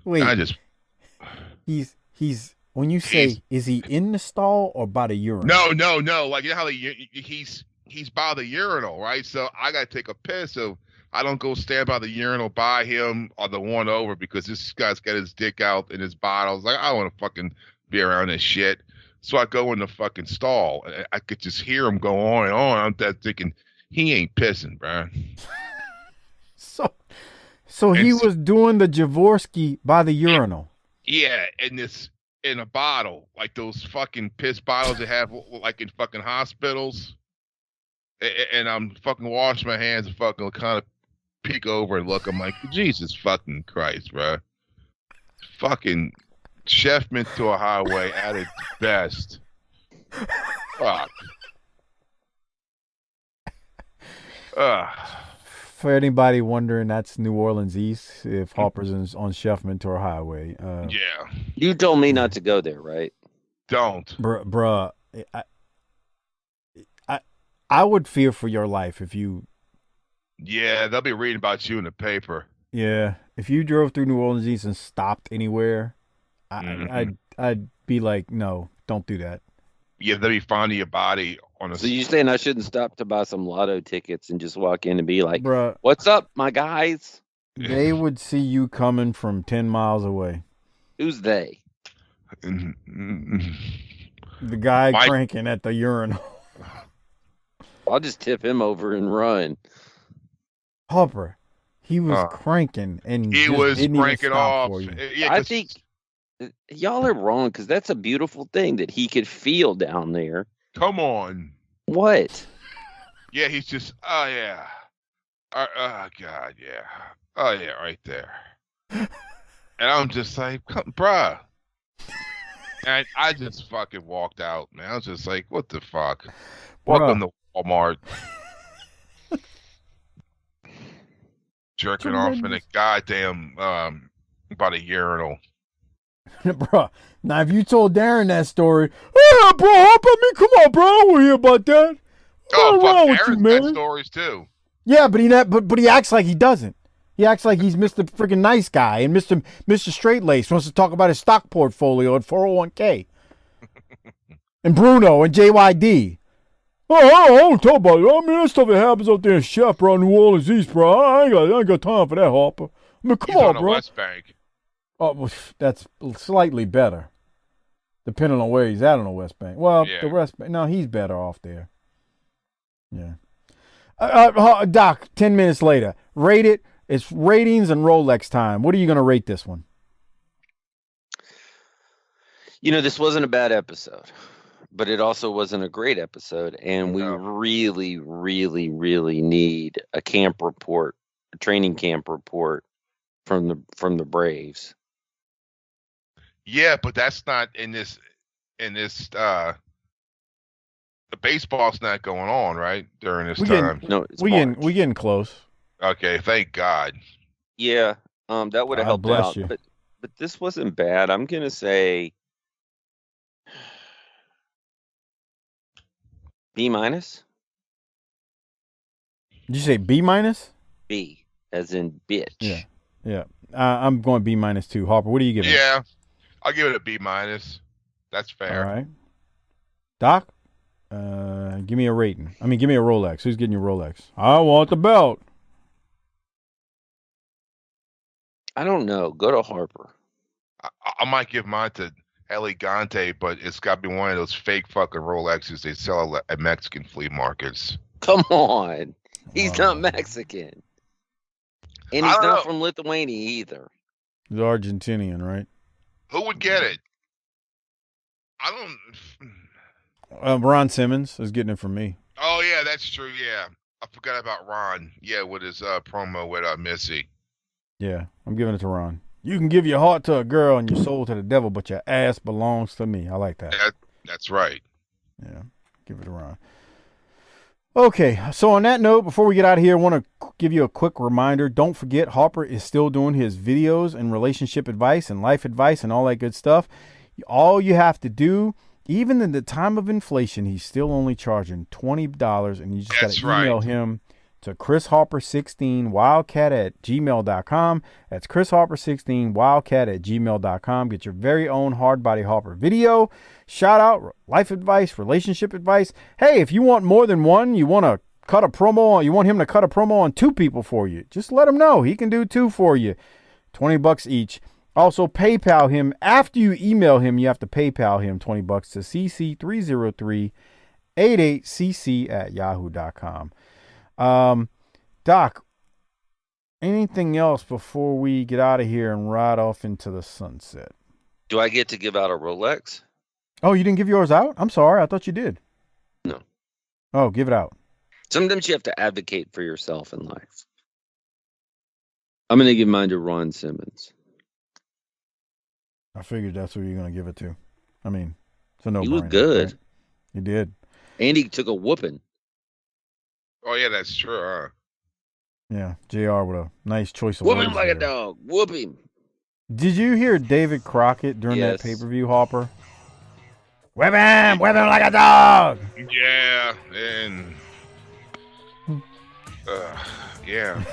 Wait,
I just
he's when you say, is he in the stall or by the urinal?
no. Like, you know how he's by the urinal, right? So I gotta take a piss. So I don't go stand by the urinal by him or the one over, because this guy's got his dick out in his bottle. I was like, I don't want to fucking be around this shit. So I go in the fucking stall, and I could just hear him go on and on. I'm thinking, he ain't pissing, bro.
So he was doing the Javorsky by the urinal.
Yeah, in a bottle, like those fucking piss bottles they have like in fucking hospitals. And I'm fucking washing my hands and fucking kind of peek over and look. I'm like, Jesus fucking Christ, bro. Fucking Chef Mentor Highway at its best. Fuck.
For anybody wondering, that's New Orleans East. If Harper's on Chef Mentor Highway.
Yeah.
You told me not to go there, right?
Don't.
Bruh, I would fear for your life if you...
Yeah, they'll be reading about you in the paper.
Yeah, if you drove through New Orleans East and stopped anywhere, I'd be like, no, don't do that.
Yeah, they'll be finding your body on a...
So you saying I shouldn't stop to buy some lotto tickets and just walk in and be like,
Bruh,
what's up, my guys?
They would see you coming from 10 miles away.
Who's they?
The guy cranking at the urinal.
I'll just tip him over and run.
Harper, he was cranking, and
he was cranking off.
I think y'all are wrong, because that's a beautiful thing that he could feel down there.
Come on.
What?
Yeah, he's just, oh yeah. Oh God, yeah. Oh yeah, right there. And I'm just like, bruh. And I just fucking walked out, man. I was just like, what the fuck? Welcome to Walmart. Jerking off in a goddamn about a urinal.
Bro, now if you told Darren that story, oh, bro, I mean, come on, bro, I want to hear about that.
Oh,
What's wrong
fuck,
with you,
Aaron's got
man?
stories too.
Yeah, but he acts like he doesn't. He acts like he's Mr. freaking nice guy, and Mr. Straight Lace wants to talk about his stock portfolio at 401k. And Bruno and JYD. Oh, I don't talk about it. I mean, that stuff that happens out there in Chef, bro, New Orleans East, bro. I ain't got time for that, Harper. I mean, come
He's
on,
the
bro.
West Bank.
Oh, well, that's slightly better, depending on where he's at on the West Bank. Well,
Yeah.
the West Bank, no, he's better off there. Yeah. Doc, 10 minutes later. Rate it. It's ratings and Rolex time. What are you going to rate this one?
You know, this wasn't a bad episode, but it also wasn't a great episode. And we really, really, really need a camp report, a training camp report from the Braves.
Yeah, but that's not in this. The baseball's not going on right during this time.
We getting close.
Okay, thank God.
Yeah, that would have helped
bless
out.
you.
But this wasn't bad. I'm gonna say B-.
Did you say B-?
B as in bitch.
Yeah. I'm going B- too. Harper, what are you giving?
Yeah, I'll give it a B-. That's fair.
All right. Doc, give me a rating. I mean, give me a Rolex. Who's getting your Rolex? I want the belt.
I don't know. Go to Harper.
I might give mine to Elegante, but it's got to be one of those fake fucking Rolexes they sell at Mexican flea markets.
Come on. He's not Mexican. And he's
I don't
not
know.
from Lithuania either.
He's Argentinian, right?
Who would get it? I don't.
Ron Simmons is getting it from me.
Oh yeah, that's true. Yeah, I forgot about Ron. Yeah, with his promo with Missy.
Yeah, I'm giving it to Ron. You can give your heart to a girl and your soul to the devil, but your ass belongs to me. I like that.
That's right.
Yeah, give it to Ron. Okay, so on that note, before we get out of here, I want to give you a quick reminder. Don't forget, Harper is still doing his videos and relationship advice and life advice and all that good stuff. All you have to do, even in the time of inflation, he's still only charging $20, and you just got to email him to chrisharper16wildcat@gmail.com. That's chrisharper16wildcat@gmail.com. Get your very own Hardbody Harper video, shout out, life advice, relationship advice. Hey, if you want more than one, you want to cut a promo, you want him to cut a promo on 2 people for you, just let him know. He can do 2 for you. $20 each. Also, PayPal him. After you email him, you have to PayPal him $20 to cc30388cc@yahoo.com. Doc, anything else before we get out of here and ride off into the sunset?
Do I get to give out a Rolex?
Oh, you didn't give yours out? I'm sorry. I thought you did.
No.
Oh, give it out.
Sometimes you have to advocate for yourself in life. I'm going to give mine to Ron Simmons.
I figured that's who you're going to give it to. I mean, it's a no-brainer.
He was good.
Right? He did.
And he took a whooping.
Oh yeah, that's true.
Yeah, JR with a nice choice of
Whoop
words
him like
there.
a dog. Whoop him.
Did you hear David Crockett during
Yes.
that pay-per-view, Harper? Whip him like a dog.
Yeah, and yeah.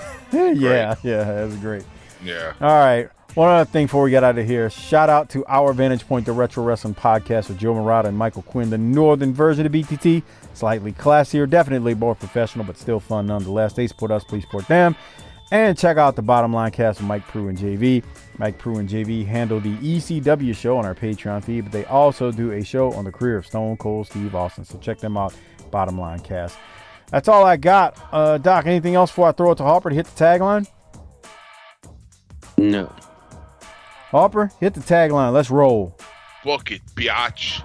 yeah, that's great.
Yeah.
All right. One other thing before we get out of here. Shout out to Our Vantage Point, the Retro Wrestling Podcast with Joe Murata and Michael Quinn, the northern version of BTT. Slightly classier, definitely more professional, but still fun nonetheless. They support us, please support them. And check out the Bottom Line Cast with Mike Prue and JV. Mike Prue and JV handle the ECW show on our Patreon feed, but they also do a show on the career of Stone Cold Steve Austin. So check them out, Bottom Line Cast. That's all I got. Doc, anything else before I throw it to Harper to hit the tagline?
No.
Harper, hit the tagline. Let's roll.
Book it, biatch.